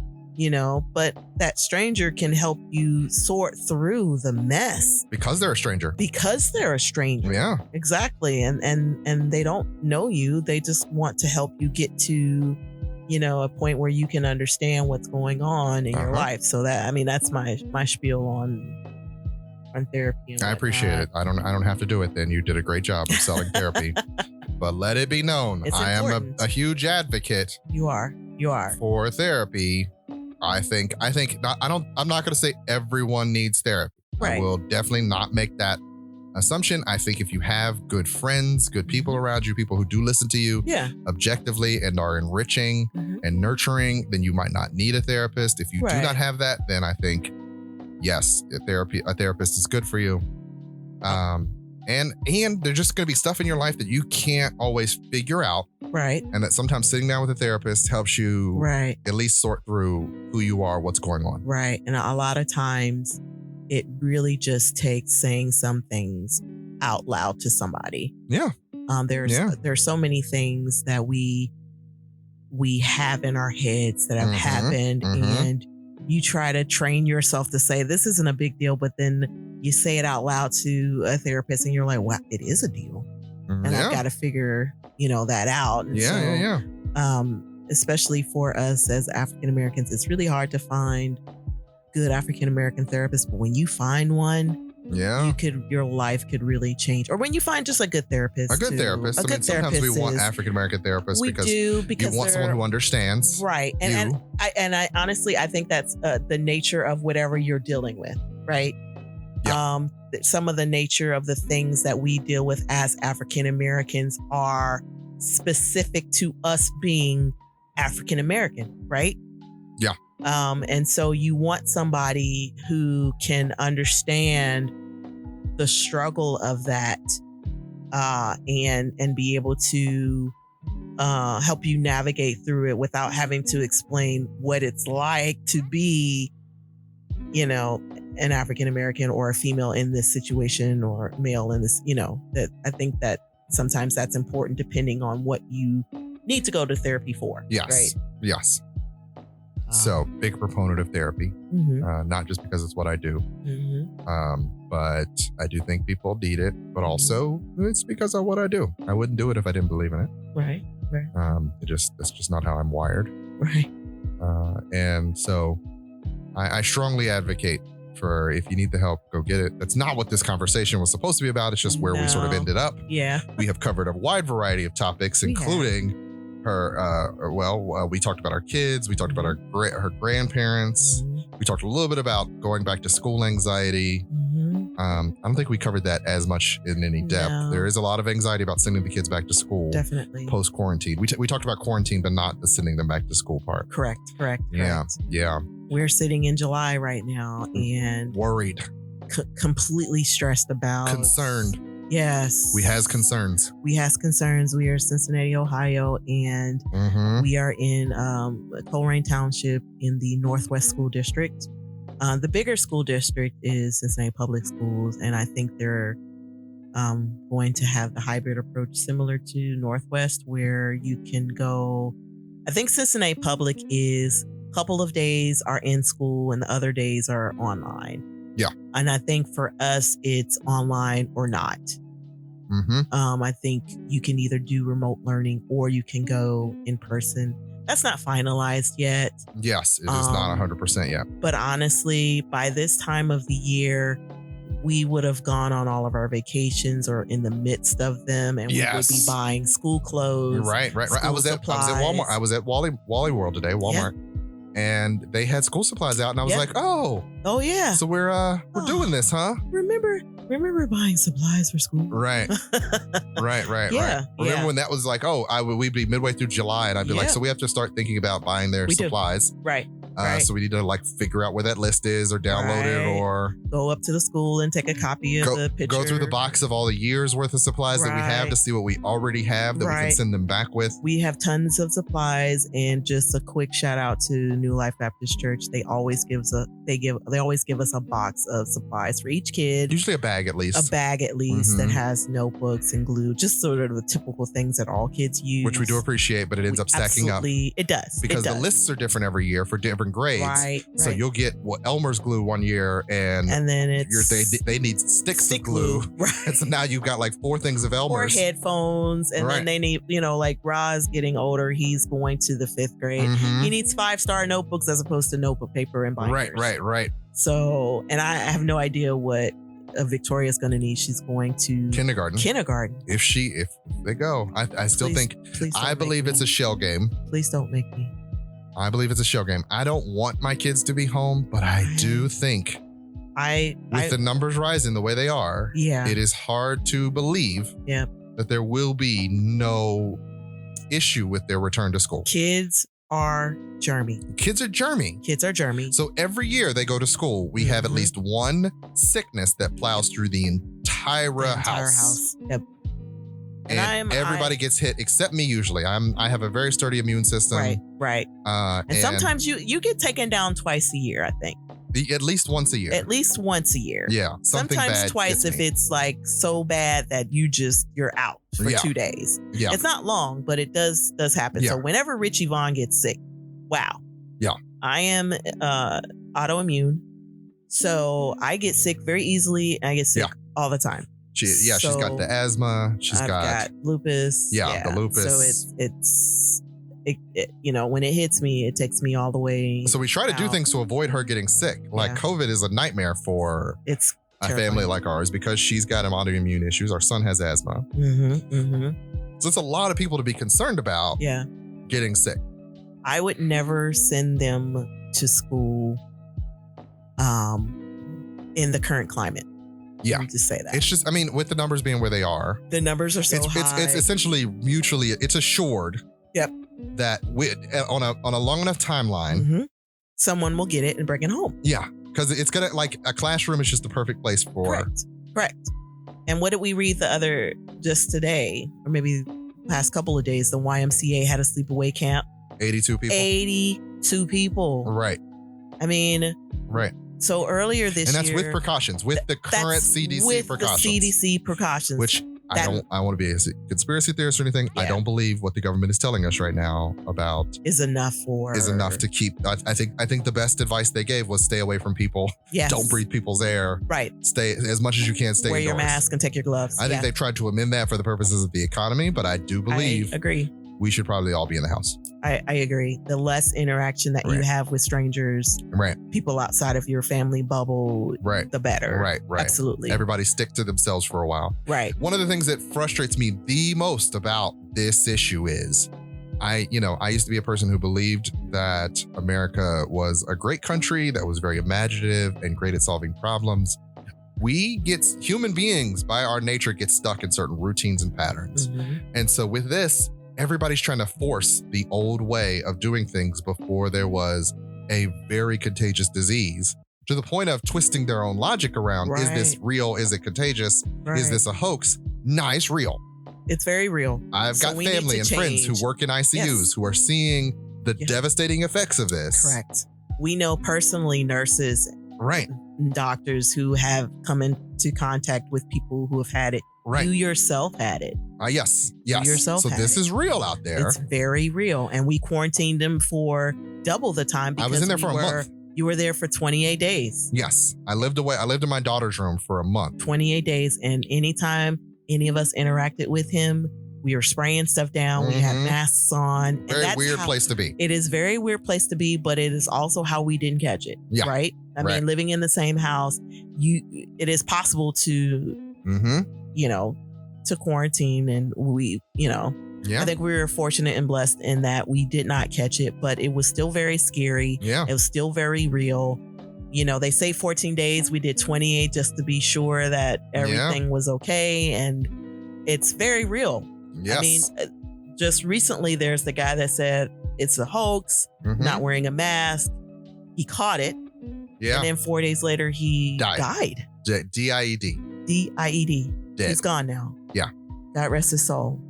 But that stranger can help you sort through the mess. Because they're a stranger. Yeah. Exactly. And they don't know you. They just want to help you get to, a point where you can understand what's going on in your life. So that's my spiel on therapy. I appreciate it. I don't have to do it then. You did a great job of selling therapy. But let it be known, I am a huge advocate. You are. For therapy. I'm not going to say everyone needs therapy. Right. I will definitely not make that assumption. I think if you have good friends, good people around you, people who do listen to you objectively and are enriching and nurturing, then you might not need a therapist. If you do not have that, then I think, yes, a therapist is good for you. And there's just going to be stuff in your life that you can't always figure out. Right. And that sometimes sitting down with a therapist helps you at least sort through who you are, what's going on. Right. And a lot of times it really just takes saying some things out loud to somebody. Yeah. There's so many things that we have in our heads that have happened, and you try to train yourself to say, this isn't a big deal, but then you say it out loud to a therapist and you're like, wow, it is a deal. And I've got to figure, that out. And especially for us as African Americans, it's really hard to find good African American therapists. But when you find one, your life could really change. Or when you find just a good therapist. Sometimes we want African American therapists because you want someone who understands. Right. And I honestly, I think that's the nature of whatever you're dealing with. Right. Yeah. Some of the nature of the things that we deal with as African Americans are specific to us being African American, right? Yeah. And so you want somebody who can understand the struggle of that, and be able to help you navigate through it without having to explain what it's like to be, an African American or a female in this situation or male in this, that I think that sometimes that's important depending on what you need to go to therapy for. Yes. Right? Yes. So big proponent of therapy, not just because it's what I do, but I do think people need it, but also it's because of what I do. I wouldn't do it if I didn't believe in it. Right. That's just not how I'm wired. Right. And so I strongly advocate for, if you need the help, go get it. That's not what this conversation was supposed to be about. It's just where we sort of ended up. Yeah. We have covered a wide variety of topics, including we talked about our kids. We talked about her grandparents. We talked a little bit about going back to school anxiety. I don't think we covered that as much in any depth. No. There is a lot of anxiety about sending the kids back to school. Definitely. Post quarantine. We talked about quarantine, but not the sending them back to school part. Correct. Yeah. We're sitting in July right now and worried, completely stressed about, concerned. Yes. We has concerns. We are Cincinnati, Ohio, and we are in Coleraine Township in the Northwest School District. The bigger school district is Cincinnati Public Schools, and I think they're going to have the hybrid approach similar to Northwest, where you can go. I think Cincinnati Public is a couple of days are in school and the other days are online. Yeah. And I think for us, it's online or not. I think you can either do remote learning or you can go in person. That's not finalized yet. Yes, it is not 100% yet. But honestly, by this time of the year, we would have gone on all of our vacations or in the midst of them, and we would be buying school clothes. Right. I was at Walmart. I was at Wally World today, Walmart. Yeah. And they had school supplies out, and I was like, "Oh yeah, so we're doing this, huh?" Remember buying supplies for school? Right. Yeah. Remember when that was like, we'd be midway through July, and I'd be like, "So we have to start thinking about buying their supplies." Right. So we need to like figure out where that list is, or download it, or go up to the school and take a copy of the picture. Go through the box of all the years worth of supplies that we have to see what we already have that we can send them back with. We have tons of supplies, and just a quick shout out to New Life Baptist Church. They always give us a box of supplies for each kid. Usually a bag at least. That has notebooks and glue, just sort of the typical things that all kids use. Which we do appreciate, but it ends up stacking up. It does. Because the lists are different every year for different grades. Right. So you'll get Elmer's glue one year, and then it's they need sticks of glue. Right. And so now you've got like 4 things of Elmer's. Or headphones. And then they need, like Roz getting older, he's going to the 5th grade. He needs 5-star notebooks as opposed to notebook paper and binders. Right. So, and I have no idea what Victoria's going to need. She's going to kindergarten. If they go, I still think, I believe it's a shell game. Please don't make me. I believe it's a shell game. I don't want my kids to be home, but I do think with the numbers rising the way they are, it is hard to believe that there will be no issue with their return to school. Kids are germy. So every year they go to school, we have at least one sickness that plows through the entire house. Yep. And everybody gets hit except me usually. I have a very sturdy immune system. Right. And sometimes you get taken down twice a year, I think. At least once a year. Yeah. Sometimes twice if it's like so bad that you're out for 2 days. Yeah. It's not long, but it does happen. Yeah. So whenever Ritch Vaughn gets sick, wow. Yeah. I am autoimmune. So I get sick very easily. I get sick all the time. She's got the asthma. I've got lupus. Yeah, the lupus. So it's when it hits me, it takes me all the way. So we try to do things to avoid her getting sick. Like COVID is a nightmare for a family like ours because she's got autoimmune issues. Our son has asthma. So it's a lot of people to be concerned about getting sick. I would never send them to school in the current climate. Yeah. To say that. It's just, with the numbers being where they are. The numbers are so high. It's essentially it's assured. Yep. That on a long enough timeline, someone will get it and bring it home. Yeah. Because it's going to, like, a classroom is just the perfect place for. Correct. And what did we read just today, or maybe past couple of days, the YMCA had a sleepaway camp. 82 people. 82 people. Right. Right. So earlier this year. And that's with precautions, with the current CDC precautions. With the CDC precautions. Which I want to be a conspiracy theorist or anything. Yeah. I don't believe what the government is telling us right now about is enough to keep. I think the best advice they gave was stay away from people. Yes. Don't breathe people's air. Right. Stay as much as you can. Stay Wear indoors. Your mask and take your gloves. I think they've tried to amend that for the purposes of the economy, but I do believe. I agree. We should probably all be in the house. I agree. The less interaction that you have with strangers, people outside of your family bubble, the better. Right. Absolutely. Everybody stick to themselves for a while. Right. One of the things that frustrates me the most about this issue is I used to be a person who believed that America was a great country that was very imaginative and great at solving problems. Human beings by our nature get stuck in certain routines and patterns. And so with this, everybody's trying to force the old way of doing things before there was a very contagious disease, to the point of twisting their own logic around. Is this real? Is it contagious? Is this a hoax? Nah, it's real. It's very real. I've got family and friends who work in ICUs who are seeing the devastating effects of this. Correct. We know personally nurses, doctors who have come into contact with people who have had it Right. You yourself had it. Yes. yourself So had this it. is real out there. It's very real. And we quarantined him for double the time because I was in there for a month. You were there for 28 days. Yes. I lived in my daughter's room for a month. 28 days. And anytime any of us interacted with him, we were spraying stuff down. We had masks on. Very weird place to be. It is very weird place to be, but it is also how we didn't catch it. Yeah. Right? I mean, living in the same house, it is possible to, to quarantine, and we, I think we were fortunate and blessed in that we did not catch it, but it was still very scary. Yeah. It was still very real. They say 14 days. We did 28 just to be sure that everything was okay. And it's very real. Yes. I mean, just recently, there's the guy that said it's a hoax, not wearing a mask. He caught it. Yeah. And then 4 days later, he died. D-I-E-D. D-I-E-D. Dead. He's gone now. Yeah. God rest his soul.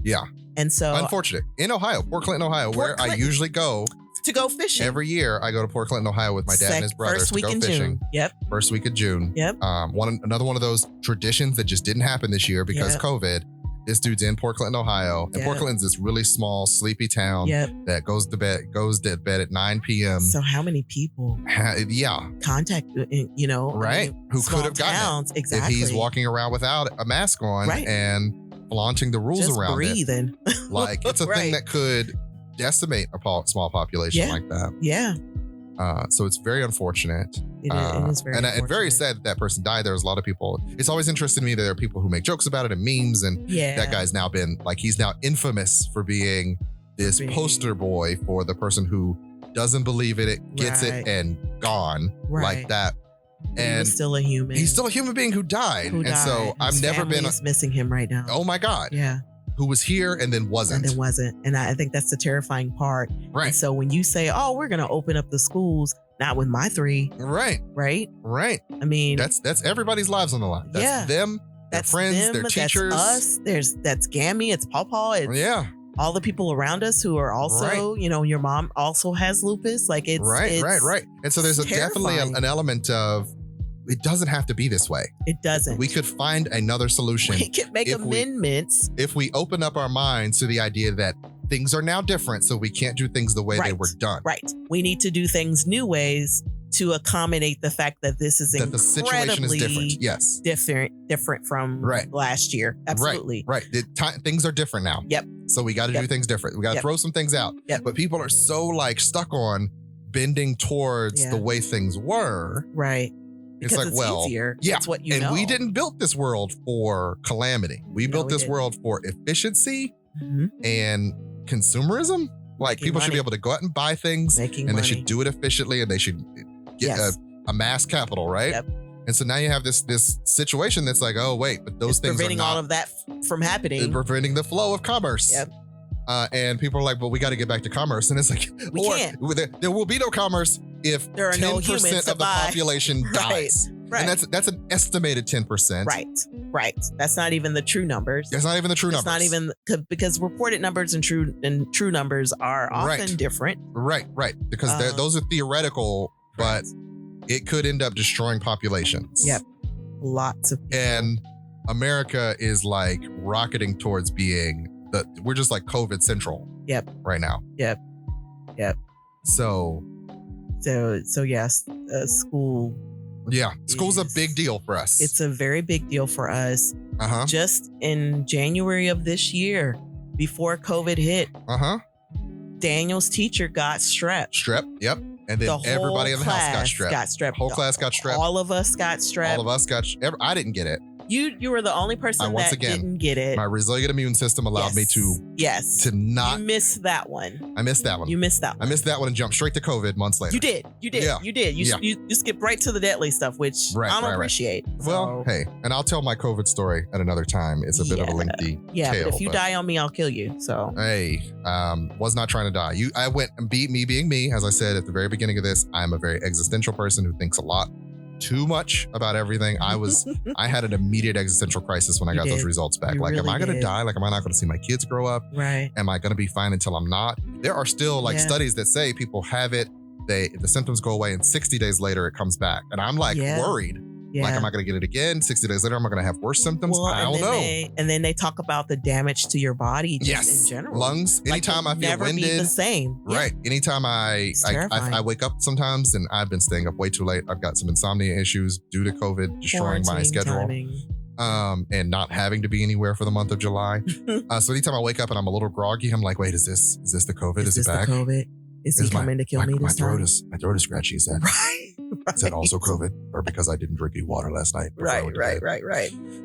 Yeah. And so. Unfortunate. In Ohio, Port Clinton, Ohio, where I usually go. To go fishing. Every year, I go to Port Clinton, Ohio with my dad and his brothers to go fishing. June. Yep. First week of June. Yep. Another one of those traditions that just didn't happen this year because COVID. This dude's in Port Clinton, Ohio. And Port Clinton's this really small, sleepy town that goes to bed at 9 p.m. So how many people contact, right? Who could have gotten it if he's walking around without a mask on and flaunting the rules just around breathing. it. Like, it's a thing that could decimate a small population like that. Yeah. So it's very unfortunate. It is very unfortunate. And very sad that person died. There was a lot of people. It's always interested me that there are people who make jokes about it and memes. And that guy's now he's now infamous for being this poster boy for the person who doesn't believe in it, gets it, and gone like that. And he's still a human. He's still a human being who died. And so I've never been missing him right now. Oh my God. Yeah. Who was here and then wasn't. And I think that's the terrifying part. Right. And so when you say, oh, we're going to open up the schools, not with my 3. Right. Right. Right. I mean, that's everybody's lives on the line. That's them, their friends, their teachers. That's us. That's Gammy. It's Pawpaw. It's all the people around us who are also, your mom also has lupus. Like it's right. And so there's definitely an element of, it doesn't have to be this way. It doesn't. We could find another solution. We could make amendments. If we open up our minds to the idea that things are now different, so we can't do things the way they were done. Right. We need to do things new ways to accommodate the fact that this is the situation is different. Yes. Different from last year. Absolutely. Right. Things are different now. Yep. So we got to do things different. We got to throw some things out. Yep. But people are so stuck on bending towards the way things were. Right. It's like, easier. It's what you know. And we didn't build this world for calamity. We built this world for efficiency and consumerism. Like, people should be able to go out and buy things, they should do it efficiently, and they should get a mass capital, right? Yep. And so now you have this situation that's like, oh wait, but those things preventing are not all of that from happening. Preventing the flow of commerce. Yep. And people are like, well, we got to get back to commerce. And it's like, there will be no commerce if there are 10% no humans of the population dies. Right. And that's an estimated 10%. Right. That's not even the true numbers. That's not even the true numbers. Not even because reported numbers and true numbers are often different. Right. Because those are theoretical, but it could end up destroying populations. Yep. Lots of people. And America is like rocketing towards being we're just like COVID central. Yep. Right now. Yep. So yes, school. Yeah, school's a big deal for us. It's a very big deal for us. Just in January of this year, before COVID hit, Daniel's teacher got strep. Yep. And then everybody in the house got strep. Whole class got strep. All of us got strep. I didn't get it. You were the only person didn't get it. My resilient immune system allowed me to not. You missed that one. I missed that one. You missed that one. I missed that one and jumped straight to COVID months later. You did. Yeah. You did. You skipped right to the deadly stuff, which I don't appreciate. Well, hey, and I'll tell my COVID story at another time. It's a bit of a lengthy tale. But if you die on me, I'll kill you. So hey, was not trying to die. I went and beat me being me. As I said at the very beginning of this, I'm a very existential person who thinks a lot too much about everything. I had an immediate existential crisis when I got those results back. Am I going to die? Am I not going to see my kids grow up? Right. Am I going to be fine until I'm not? There are still studies that say people have it, the symptoms go away, and 60 days later it comes back. And I'm worried Yeah. Like, am I going to get it again? 60 days later, am I going to have worse symptoms? Well, I don't know. And then they talk about the damage to your body just in general. Lungs. Anytime I feel never winded. be the same. Right. Anytime I wake up sometimes, and I've been staying up way too late. I've got some insomnia issues due to COVID destroying my schedule. And not having to be anywhere for the month of July. So anytime I wake up and I'm a little groggy, I'm like, wait, is this the COVID? Is it back? The COVID? Is he coming to kill me this time? My throat is scratchy. Is that right? Is that also COVID? Or because I didn't drink any water last night? Right.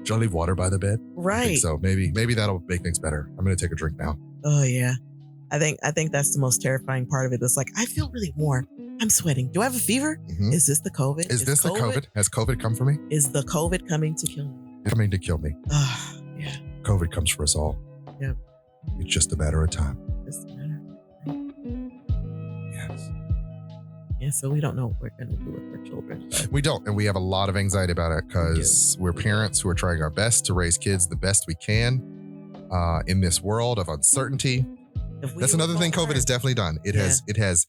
Should I leave water by the bed? Right. So maybe that'll make things better. I'm going to take a drink now. Oh yeah. I think that's the most terrifying part of it. It's like, I feel really warm. I'm sweating. Do I have a fever? Mm-hmm. Is this the COVID? Is this the COVID? Has COVID come for me? Is the COVID coming to kill me? Coming to kill me. Yeah. COVID comes for us all. Yep. It's just a matter of time. Just a matter. Yes. Yeah, so we don't know what we're going to do with our children. But we don't. And we have a lot of anxiety about it because we're parents who are trying our best to raise kids the best we can in this world of uncertainty. That's another thing COVID has definitely done. It has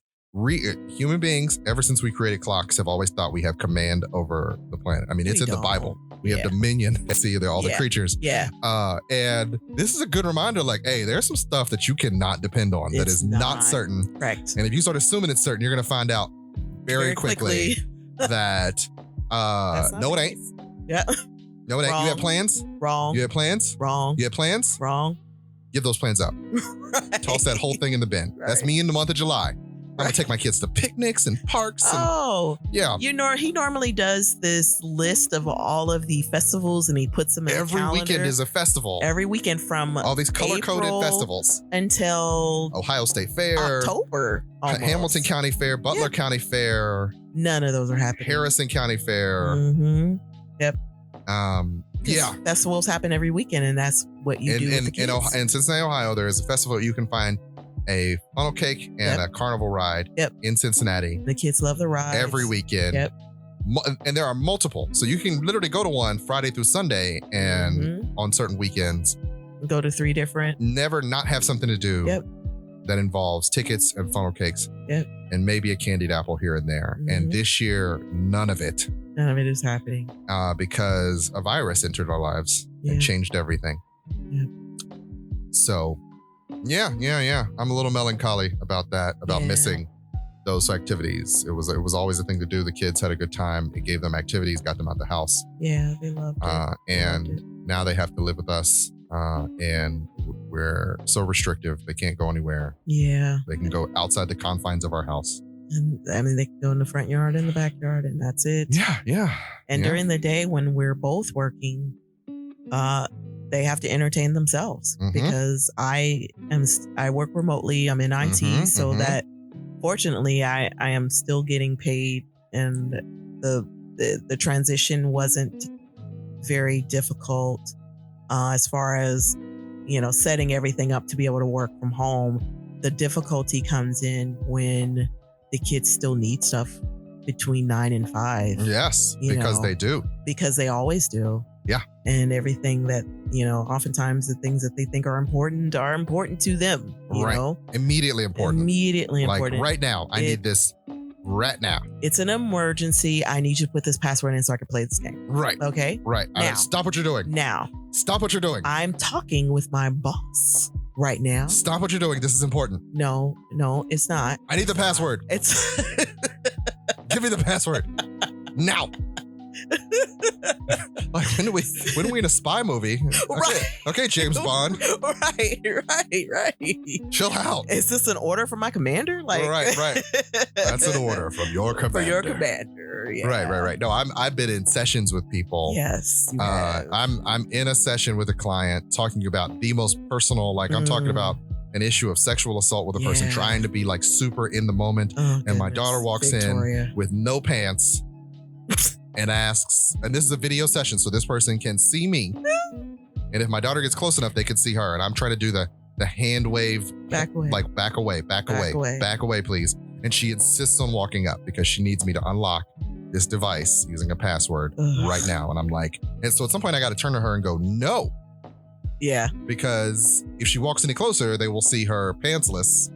human beings, ever since we created clocks, have always thought we have command over the planet. I mean, it's in the Bible. We have dominion. See, they're all the creatures. Yeah. And this is a good reminder, like, hey, there's some stuff that you cannot depend on that is not certain. Correct. And if you start assuming it's certain, you're going to find out very quickly that no, it ain't. Yeah. No, it ain't. You have plans? Wrong. You have plans? Wrong. You have plans? Wrong. Give those plans up. Right. Toss that whole thing in the bin. That's me in the month of July. I'm going to take my kids to picnics and parks. And, yeah. He normally does this list of all of the festivals and he puts them in every the calendar. Weekend is a festival. Every weekend from all these color-coded festivals until Ohio State Fair, October, almost. Hamilton County Fair, Butler County Fair. None of those are happening. Harrison County Fair. Mm-hmm. Yep. Yeah. Festivals happen every weekend, and that's what you do with the kids. In Cincinnati, Ohio, there is a festival you can find a funnel cake and a carnival ride in Cincinnati. The kids love the ride. Every weekend. Yep. And there are multiple. So you can literally go to one Friday through Sunday and on certain weekends. Go to 3 different. Never not have something to do that involves tickets and funnel cakes. Yep. And maybe a candied apple here and there. And this year, none of it. None of it is happening. Because a virus entered our lives and changed everything. Yep. So, yeah. I'm a little melancholy about that, about missing those activities. It was always a thing to do. The kids had a good time. It gave them activities, got them out the house. Yeah, they loved it. And now they have to live with us. And we're so restrictive. They can't go anywhere. Yeah. They can go outside the confines of our house. And I mean, they can go in the front yard and the backyard, and that's it. Yeah. And during the day when we're both working, they have to entertain themselves because I work remotely. I'm in IT, so that fortunately I am still getting paid, and the transition wasn't very difficult as far as setting everything up to be able to work from home. The difficulty comes in when the kids still need stuff between 9 and 5. Yes, because they do. Because they always do. Yeah. And everything that, oftentimes the things that they think are important to them. You know? Immediately important. Like right now. I need this right now. It's an emergency. I need you to put this password in so I can play this game. Right. Okay. Right. Now. Stop what you're doing. Now. Stop what you're doing. I'm talking with my boss right now. Stop what you're doing. This is important. No, it's not. I need the password. It's Give me the password. Now. Like when are we in a spy movie? Okay, James Bond. Right. Chill out. Is this an order from my commander? Right. That's an order from your commander. For your commander. Yeah. Right. No, I've been in sessions with people. Yes. I'm in a session with a client talking about the most personal, I'm talking about an issue of sexual assault with a person, trying to be super in the moment. And my daughter walks in with no pants and asks, and this is a video session, so this person can see me. And if my daughter gets close enough, they can see her. And I'm trying to do the hand wave, back away, please. And she insists on walking up because she needs me to unlock this device using a password right now. And I'm like, and so at some point I got to turn to her and go, no. Yeah. Because if she walks any closer, they will see her pantsless.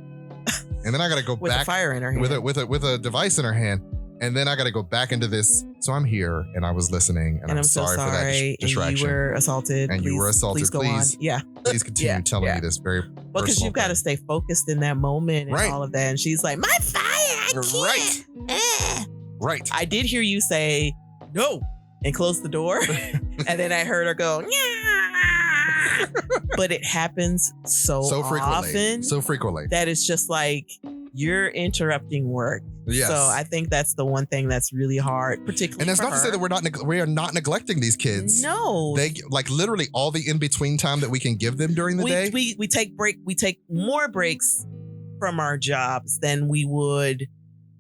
And then I got to go with back a fire in her hand. with a device in her hand. And then I got to go back into this. So I'm here and I was listening and I'm so sorry for that distraction. And you were assaulted. And you were assaulted. Please go on. Yeah. Please continue telling me this very Well, because you've got to stay focused in that moment and all of that. And she's like, my fire, I can't. Right. I did hear you say no and close the door. And then I heard her go, yeah. But it happens so frequently. often. That it's just like you're interrupting work. Yes. So I think that's the one thing that's really hard, particularly. And that's not to say that we are not neglecting these kids. No. They like literally all the in-between time that we can give them during the day. We take more breaks from our jobs than we would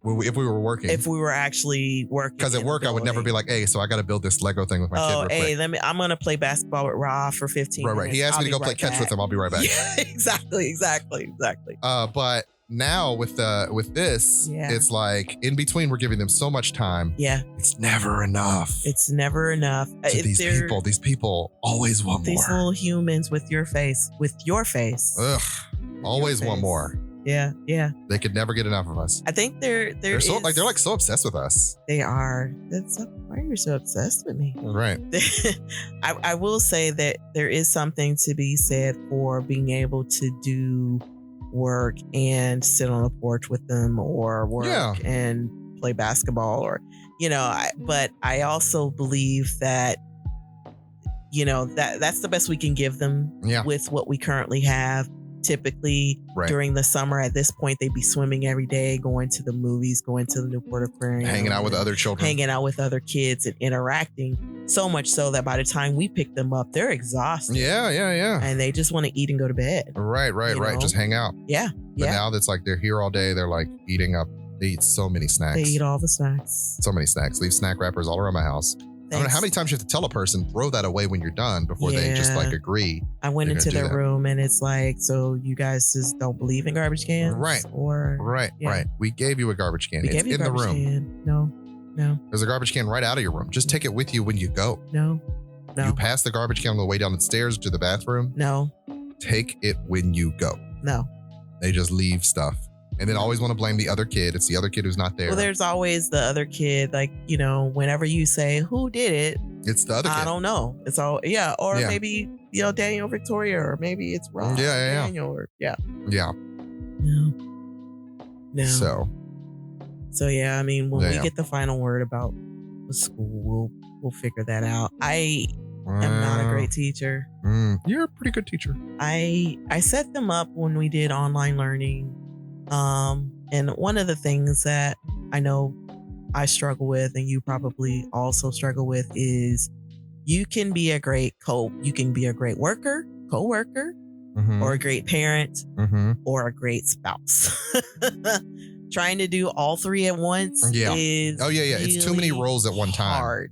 if we were working. If we were actually working. Because at work I would never be like, hey, so I got to build this Lego thing with my kid real quick. I'm going to play basketball with Ra for 15 minutes. Right. He asked me to go play catch with him. I'll be right back. Yeah, exactly. But now with this, it's like in between, we're giving them so much time. Yeah. It's never enough. So these people always want more. These little humans with your face. Ugh. Always want more. Yeah. They could never get enough of us. I think they're so obsessed with us. They are. Why are you so obsessed with me? Right. I will say that there is something to be said for being able to do work and sit on a porch with them or work and play basketball or, but I also believe that, that's the best we can give them with what we currently have. Typically during the summer at this point, they'd be swimming every day, going to the movies, going to the Newport Aquarium, hanging out with other children, hanging out with other kids and interacting, so much so that by the time we pick them up, they're exhausted. Yeah. And they just want to eat and go to bed. Right. Just hang out. Yeah. But now that's like they're here all day. They're like eating up. They eat so many snacks. They eat all the snacks. So many snacks. Leave snack wrappers all around my house. I don't know how many times you have to tell a person, throw that away when you're done before they just like agree. I went into their room and it's like, so you guys just don't believe in garbage cans? Right. Right. We gave you a garbage can. It's in the room. No. There's a garbage can right out of your room. Just take it with you when you go. No. You pass the garbage can on the way down the stairs to the bathroom. No. Take it when you go. No. They just leave stuff. And then always want to blame the other kid. It's the other kid who's not there. Well, there's always the other kid. Like, whenever you say, who did it? It's the other kid. I don't know. It's all, Or maybe, Daniel, Victoria, or maybe it's Rob. Daniel, or, No. So, I mean, when we get the final word about the school, we'll figure that out. I am not a great teacher. You're a pretty good teacher. I set them up when we did online learning. And one of the things that I know I struggle with, and you probably also struggle with, is you can be a great worker, co-worker, or a great parent, or a great spouse. Trying to do all three at once is it's too many roles at one time. Hard.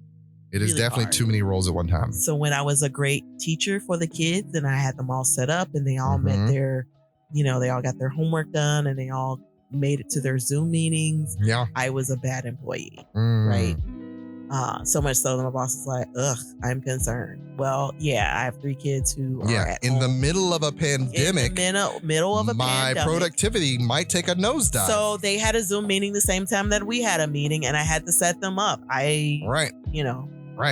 It is definitely too many roles at one time. So when I was a great teacher for the kids and I had them all set up and they all met their they all got their homework done and they all made it to their Zoom meetings. Yeah. I was a bad employee. Right. So much so that my boss is like, ugh, I'm concerned. Well, I have 3 kids who are at in home. The middle of a pandemic. In the middle of a pandemic. My productivity might take a nosedive. So they had a Zoom meeting the same time that we had a meeting and I had to set them up. Right.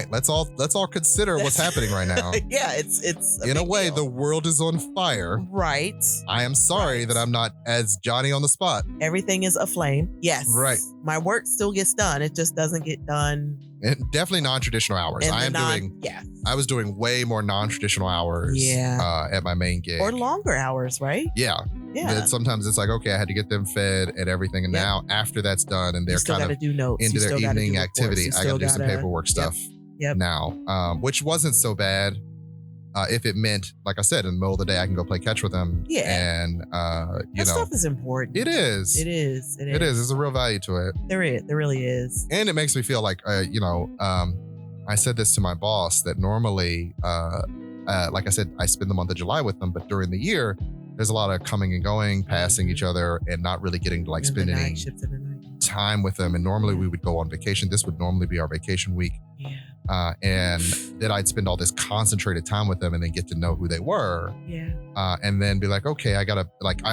Let's all consider what's happening right now. It's in a way, the world is on fire. Right. I am sorry that I'm not as Johnny on the spot. Everything is aflame. Yes. Right. My work still gets done. It just doesn't get done. And definitely non-traditional hours. I was doing way more non-traditional hours at my main gig. Or longer hours, right? Yeah. Then sometimes it's like, okay, I had to get them fed and everything. And now after that's done and they're kind of do notes. into their evening activity, I got to do some paperwork stuff now, which wasn't so bad. If it meant, like I said, in the middle of the day, I can go play catch with them. Yeah. And, that stuff is important. It is. It is. There's a real value to it. There really is. And it makes me feel like, I said this to my boss that normally, like I said, I spend the month of July with them, but during the year, there's a lot of coming and going, passing each other, and not really getting to spend any time with them. And normally we would go on vacation. This would normally be our vacation week. Yeah. And then I'd spend all this concentrated time with them and then get to know who they were. Yeah. And then be like, okay, I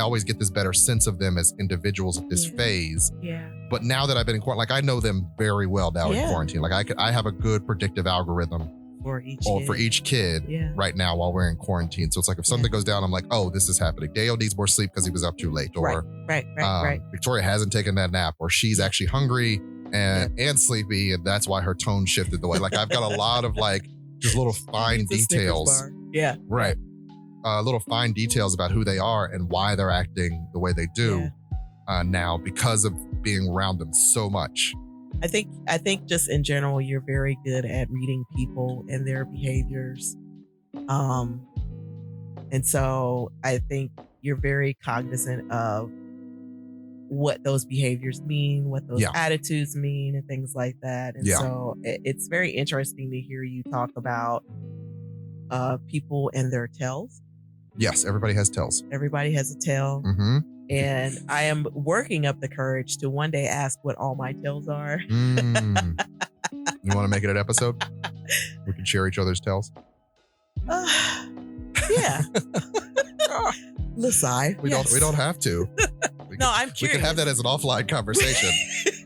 always get this better sense of them as individuals at this phase. Yeah. But now that I've been in quarantine, like I know them very well now in quarantine. Like I have a good predictive algorithm for each kid right now while we're in quarantine. So it's like if something goes down, I'm like, oh, this is happening. Dale needs more sleep because he was up too late. Or right. Victoria hasn't taken that nap, or she's actually hungry and sleepy, and that's why her tone shifted the way. Like I've got a lot of like just little fine details. Yeah. Right. Little fine details about who they are and why they're acting the way they do now because of being around them so much. I think just in general, you're very good at reading people and their behaviors. And so I think you're very cognizant of what those behaviors mean, what those attitudes mean, and things like that. And so it's very interesting to hear you talk about people and their tells. Yes, everybody has tells. Everybody has a tell. Mm-hmm. And I am working up the courage to one day ask what all my tells are. You want to make it an episode? We can share each other's tells. Yeah. Listen, we don't have to. I'm curious. We can have that as an offline conversation.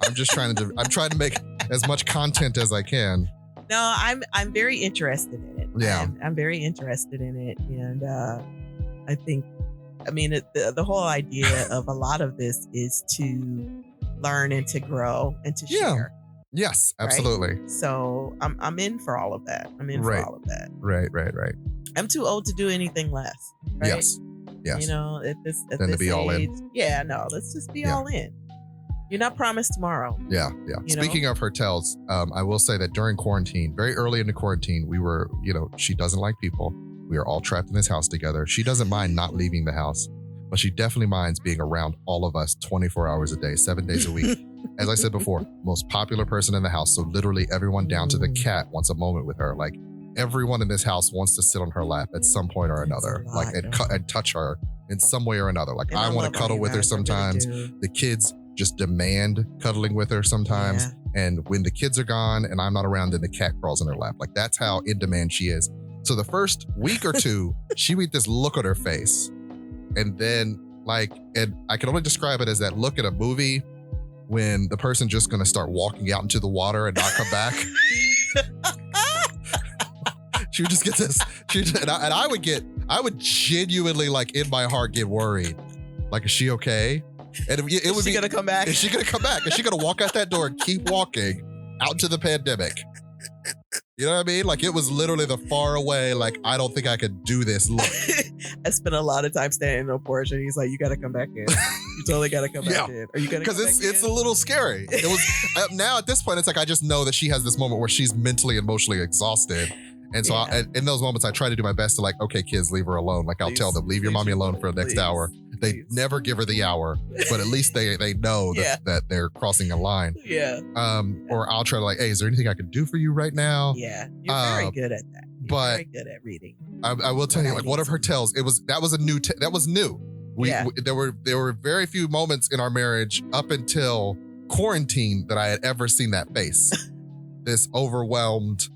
I'm trying to make as much content as I can. No, I'm very interested in it. Yeah. I'm very interested in it. And I think, the whole idea of a lot of this is to learn and to grow and to share. Yes, absolutely. Right? So I'm in for all of that. For all of that. Right. I'm too old to do anything less. Right? Yes. You know, at this to be age, all in. Yeah, no, let's just be all in. You're not promised tomorrow. Yeah. Speaking of her tells, I will say that during quarantine, very early into quarantine, we were, she doesn't like people. We are all trapped in this house together. She doesn't mind not leaving the house, but she definitely minds being around all of us 24 hours a day, 7 days a week. As I said before, most popular person in the house. So literally everyone down to the cat wants a moment with her. Like everyone in this house wants to sit on her lap at some point or another, and touch her in some way or another. Like I want to cuddle with her sometimes. The kids just demand cuddling with her sometimes. And when the kids are gone and I'm not around, then the cat crawls in her lap. Like that's how in demand she is. So the first week or two, she would get this look on her face. And then and I can only describe it as that look at a movie when the person's just going to start walking out into the water and not come back. She would just get this, and I would genuinely in my heart get worried. Like, is she okay? And is she gonna come back? Is she gonna come back? Is she gonna walk out that door and keep walking out into the pandemic? You know what I mean? Like it was literally the far away, I don't think I could do this look. I spent a lot of time standing on porch and he's like, you gotta come back in. You totally gotta come back in. Are you gonna come back in? Because it's a little scary. It was now at this point, it's I just know that she has this moment where she's mentally, emotionally exhausted. And so in those moments, I try to do my best to okay, kids, leave her alone. I'll tell them, leave your mommy alone for the next hour. They never give her the hour, but at least they know that they're crossing a line. Yeah. Or I'll try to hey, is there anything I can do for you right now? Yeah. You're very good at that. You're very good at reading. I will tell you, one of her tells, that was new. There were very few moments in our marriage up until quarantine that I had ever seen that face. This overwhelmed,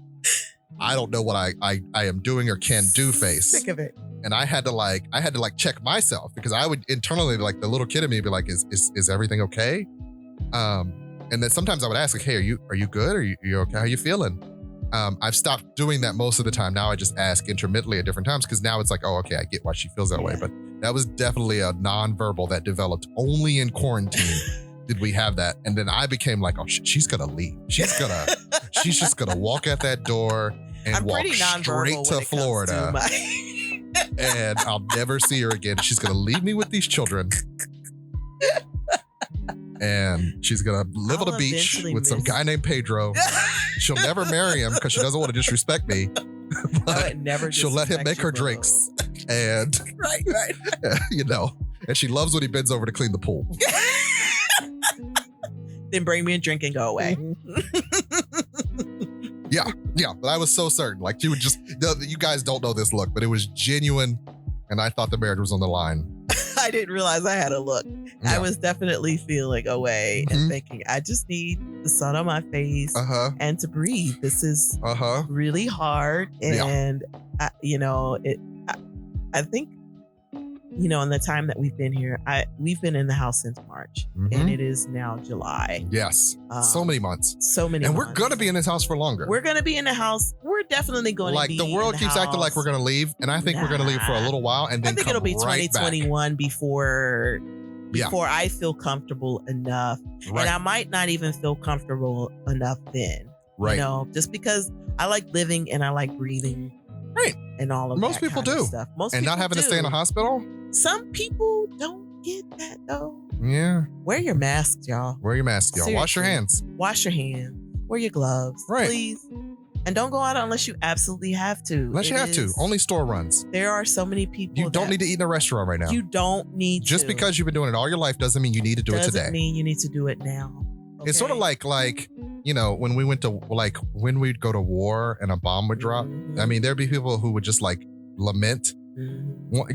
I don't know what I am doing or can do face. Sick of it. And I had to check myself because I would internally, the little kid in me, be like, is everything okay? And then sometimes I would ask, hey, are you good? Are you okay? How you feeling? I've stopped doing that most of the time. Now I just ask intermittently at different times because now it's oh, okay, I get why she feels that way. But that was definitely a nonverbal that developed only in quarantine. Did we have that? And then I became oh, she's gonna leave. She's just gonna walk out that door and walk straight to Florida. And I'll never see her again. She's gonna leave me with these children. And she's gonna live on a beach with some guy named Pedro. She'll never marry him because she doesn't want to disrespect me. But she'll let him make her drinks. And right. And she loves when he bends over to clean the pool. Then bring me a drink and go away. Yeah, but I was so certain. She would just, you guys don't know this look, but it was genuine, and I thought the marriage was on the line. I I didn't realize I had a look. Yeah. I was definitely feeling away and thinking, I just need the sun on my face and to breathe. This is really hard. And, I think, in the time that we've been here, we've been in the house since March, and it is now July. Yes. So many months. And we're going to be in this house for longer. We're going to be in the house. We're definitely going to be the world keeps acting like we're going to leave, and I think we're going to leave for a little while, and then I think it'll be 2021 before I feel comfortable enough. Right. And I might not even feel comfortable enough then. Right. Just because I like living and I like breathing. Right. And all of Most that people kind do. of stuff. Most and people not having do. to stay in a hospital. Some people don't get that though. Yeah. Wear your masks, y'all. Wear your mask, y'all. Seriously. Wash your hands. Wash your hands. Wear your gloves. Right. Please. And don't go out unless you absolutely have to. Unless you have to. Only store runs. There are so many people. You don't need to eat in a restaurant right now. You don't need Just because you've been doing it all your life doesn't mean you need to do it today. Doesn't mean you need to do it now. Okay? It's sort of like when we went to when we'd go to war and a bomb would drop. I mean, there'd be people who would just lament.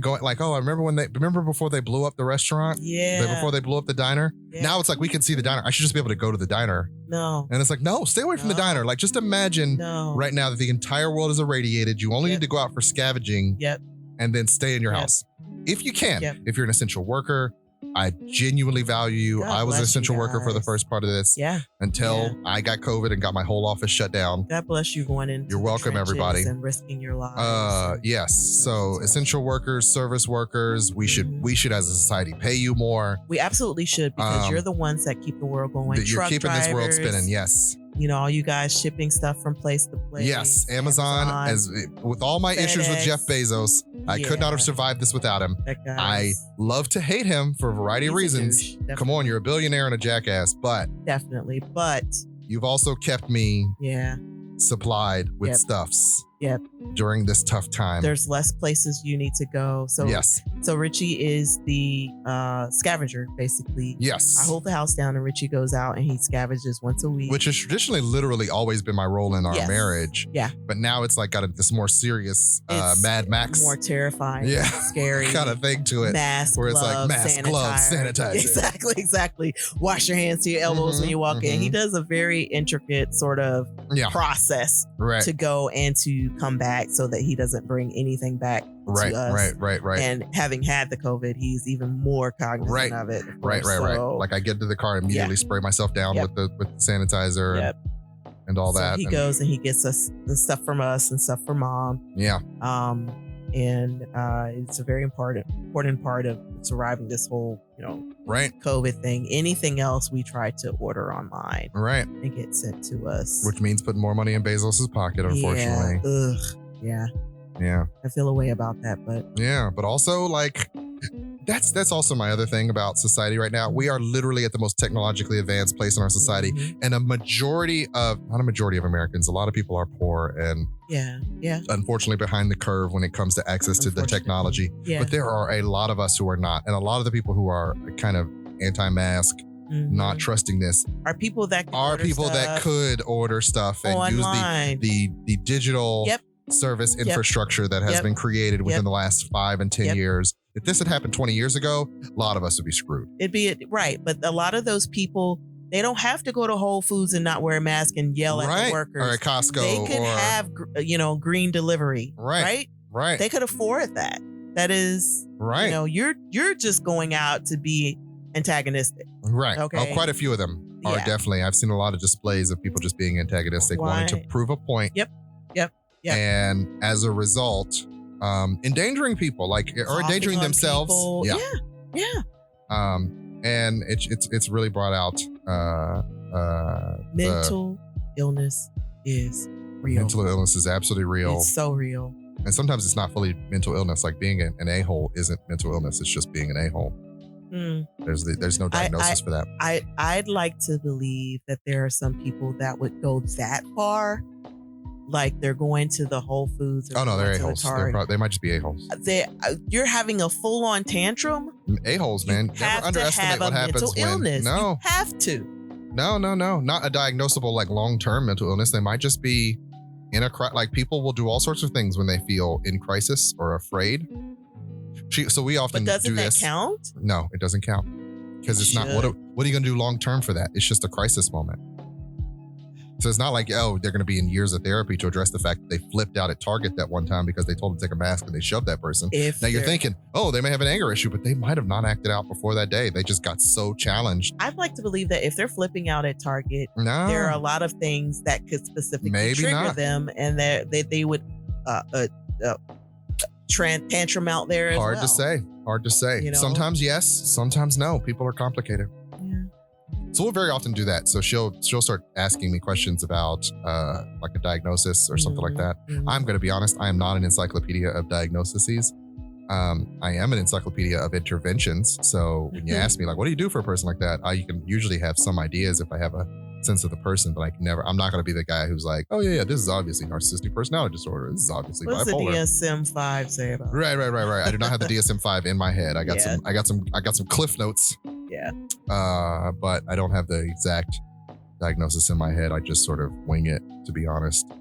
Going I remember before they blew up the restaurant. Yeah. Before they blew up the diner. Yeah. Now it's like we can see the diner. I should just be able to go to the diner. No. And it's like, no, stay away from the diner. Like, just imagine right now that the entire world is irradiated. You only need to go out for scavenging. Yep. And then stay in your house. If you can. Yep. If you're an essential worker, I genuinely value you. God I was an bless you essential worker for the guys. first part of this. Yeah. Until I got COVID and got my whole office shut down. God bless you going into You're welcome, the trenches everybody. and risking your lives. Yes. So essential workers, service workers, we should as a society pay you more. We absolutely should, because you're the ones that keep the world going. You're Truck keeping this world drivers, spinning. Yes. All you guys shipping stuff from place to place. Yes, Amazon. With all my issues with FedEx. Jeff Bezos, I could not have survived this without him. That guy's- I love to hate him for a variety of he's a reasons. douche, definitely. Come on, you're a billionaire and a jackass, but Definitely. But you've also kept me yeah, supplied with Yep. stuffs Yep. during this tough time. there's less places you need to go. So yes. So Richie is the scavenger, basically. Yes. I hold the house down and Richie goes out and he scavenges once a week. Which has traditionally literally always been my role in our Yes. marriage. Yeah. But now it's got this more serious It's Mad Max more terrifying, Yeah. scary kind of thing to it. Mask, where it's gloves, like mask, sanitizer. gloves, sanitizer. Exactly. Wash your hands to your elbows when you walk in. He does a very intricate sort of process Right. to go and to come back so that he doesn't bring anything back Right, to us. right. And having had the COVID, he's even more cognizant of it. of Right. course. Like I get to the car and immediately spray myself down with the sanitizer Yep. and all So that. he goes and he gets us the stuff from us and stuff from mom. Yeah. And it's a very important part of surviving this whole, Right. COVID thing. Anything else we try to order online Right. and get sent to us. Which means putting more money in Bezos's pocket, unfortunately. Yeah. Ugh. Yeah. Yeah. I feel a way about that, but Yeah. But also that's also my other thing about society right now. We are literally at the most technologically advanced place in our society. And not a majority of Americans, a lot of people are poor and yeah. unfortunately behind the curve when it comes to access to the technology. Yeah. But there are a lot of us who are not. And a lot of the people who are kind of anti-mask, not trusting this, are people that could order stuff and online. use the digital service infrastructure that has been created within the last 5 and 10 years. If this had happened 20 years ago, a lot of us would be screwed. It'd be right. But a lot of those people, they don't have to go to Whole Foods and not wear a mask and yell at the workers. Or at Costco. They could have, green delivery. Right. They could afford that. That is, right. You're just going out to be antagonistic. Right. Okay. Oh, quite a few of them are definitely. I've seen a lot of displays of people just being antagonistic, wanting to prove a point. Yep. And as a result, endangering people, or endangering themselves. People. Yeah. And it's really brought out mental illness is real. Mental illness is absolutely real. It's so real. And sometimes it's not fully mental illness. Like being an a-hole isn't mental illness. It's just being an a-hole. There's no diagnosis for that. I'd like to believe that there are some people that would go that far. Like they're going to the Whole Foods. Oh no, they're a-holes. They might just be a-holes. You're having a full-on tantrum. A-holes, man. Never underestimate what happens when. Illness. No, you have to. No. Not a diagnosable long-term mental illness. They might just be in a people will do all sorts of things when they feel in crisis or afraid. So we often But doesn't do that this. count? No, it doesn't count because it's not. What are you going to do long term for that? It's just a crisis moment. So it's not like, oh, they're going to be in years of therapy to address the fact that they flipped out at Target that one time because they told them to take a mask and they shoved that person. Now you're thinking, oh, they may have an anger issue, but they might have not acted out before that day. They just got so challenged. I'd like to believe that if they're flipping out at Target, there are a lot of things that could specifically trigger them, and that they would tantrum out there as well. Hard to say. You know? Sometimes yes, sometimes no. People are complicated. Yeah. So we'll very often do that. So she'll start asking me questions about like a diagnosis or something like that. I'm going to be honest. I am not an encyclopedia of diagnoses. I am an encyclopedia of interventions. So when you ask me like, what do you do for a person like that? You can usually have some ideas if I have a sense of the person, but I'm not going to be the guy who's like, oh yeah, this is obviously narcissistic personality disorder. This is obviously bipolar. What's the DSM-5 say about it? Right. I do not have the DSM-5 in my head. I got some cliff notes. Yeah. But I don't have the exact diagnosis in my head. I just sort of wing it, to be honest.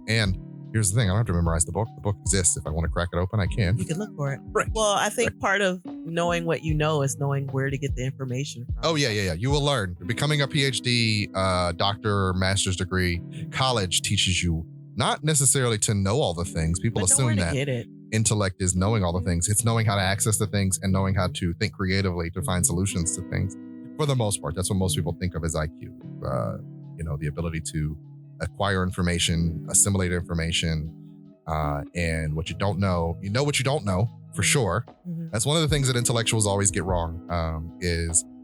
And here's the thing. I don't have to memorize the book. The book exists. If I want to crack it open, I can. You can look for it. Right. Well, I think part of knowing what you know is knowing where to get the information from. Oh, yeah. You will learn. Becoming a PhD, doctor, master's degree, college teaches you not necessarily to know all the things. People assume that intellect is knowing all the things. It's knowing how to access the things and knowing how to think creatively to find solutions to things. For the most part, that's what most people think of as IQ. The ability to acquire information, assimilate information, and what you don't know. You know what you don't know for sure. That's one of the things that intellectuals always get wrong.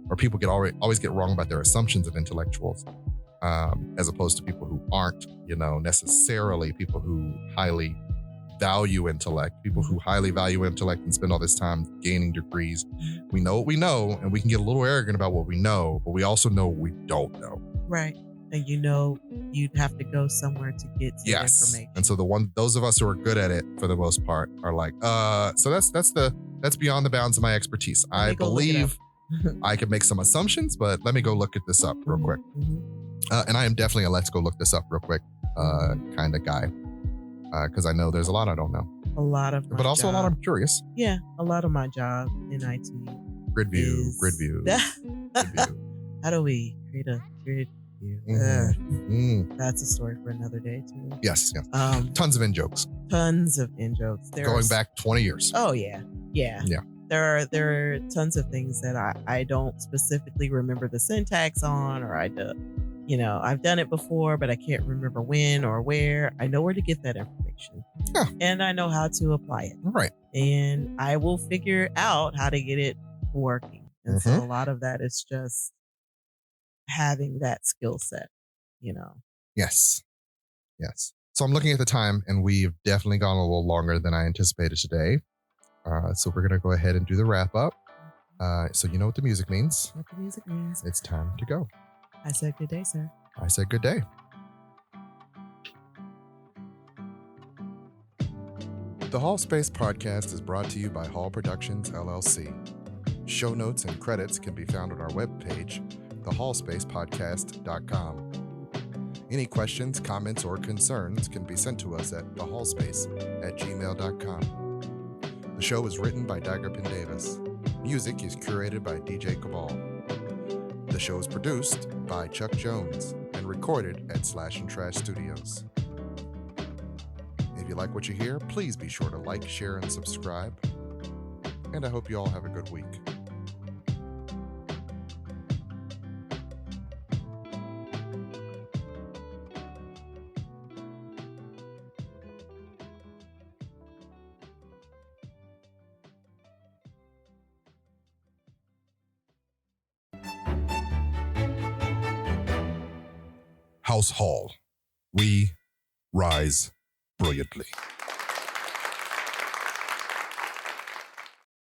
Or people always get wrong about their assumptions of intellectuals, as opposed to people who aren't, necessarily people who highly value intellect. People who highly value intellect and spend all this time gaining degrees. We know what we know, and we can get a little arrogant about what we know, but we also know what we don't know. Right. And you'd have to go somewhere to get to information. And so those of us who are good at it for the most part are like, so that's beyond the bounds of my expertise. I believe I could make some assumptions, but let me go look this up real quick. And I am definitely a let's go look this up real quick kind of guy. Because I know there's a lot I don't know. A lot of but also job. A lot I'm curious. Yeah, a lot of my job in IT. Grid view. How do we create a grid view? That's a story for another day too. Yes. Tons of in-jokes. Going back 20 years. Oh yeah. There are tons of things that I don't specifically remember the syntax on, or I've done it before, but I can't remember when or where. I know where to get that information. Yeah. And I know how to apply it. Right. And I will figure out how to get it working. And so a lot of that is just having that skill set, Yes. So I'm looking at the time, and we've definitely gone a little longer than I anticipated today. So we're going to go ahead and do the wrap up. So you know what the music means. It's time to go. I said good day, sir. I said good day. The Hallspace podcast is brought to you by Hall Productions, LLC. Show notes and credits can be found on our webpage, thehallspacepodcast.com. Any questions, comments, or concerns can be sent to us at thehallspace@gmail.com. The show is written by Daggerpin Davis. Music is curated by DJ Cabal. The show is produced by Chuck Jones and recorded at Slash and Trash Studios. If you like what you hear, please be sure to like, share, and subscribe. And I hope you all have a good week. House Hall. We rise brilliantly.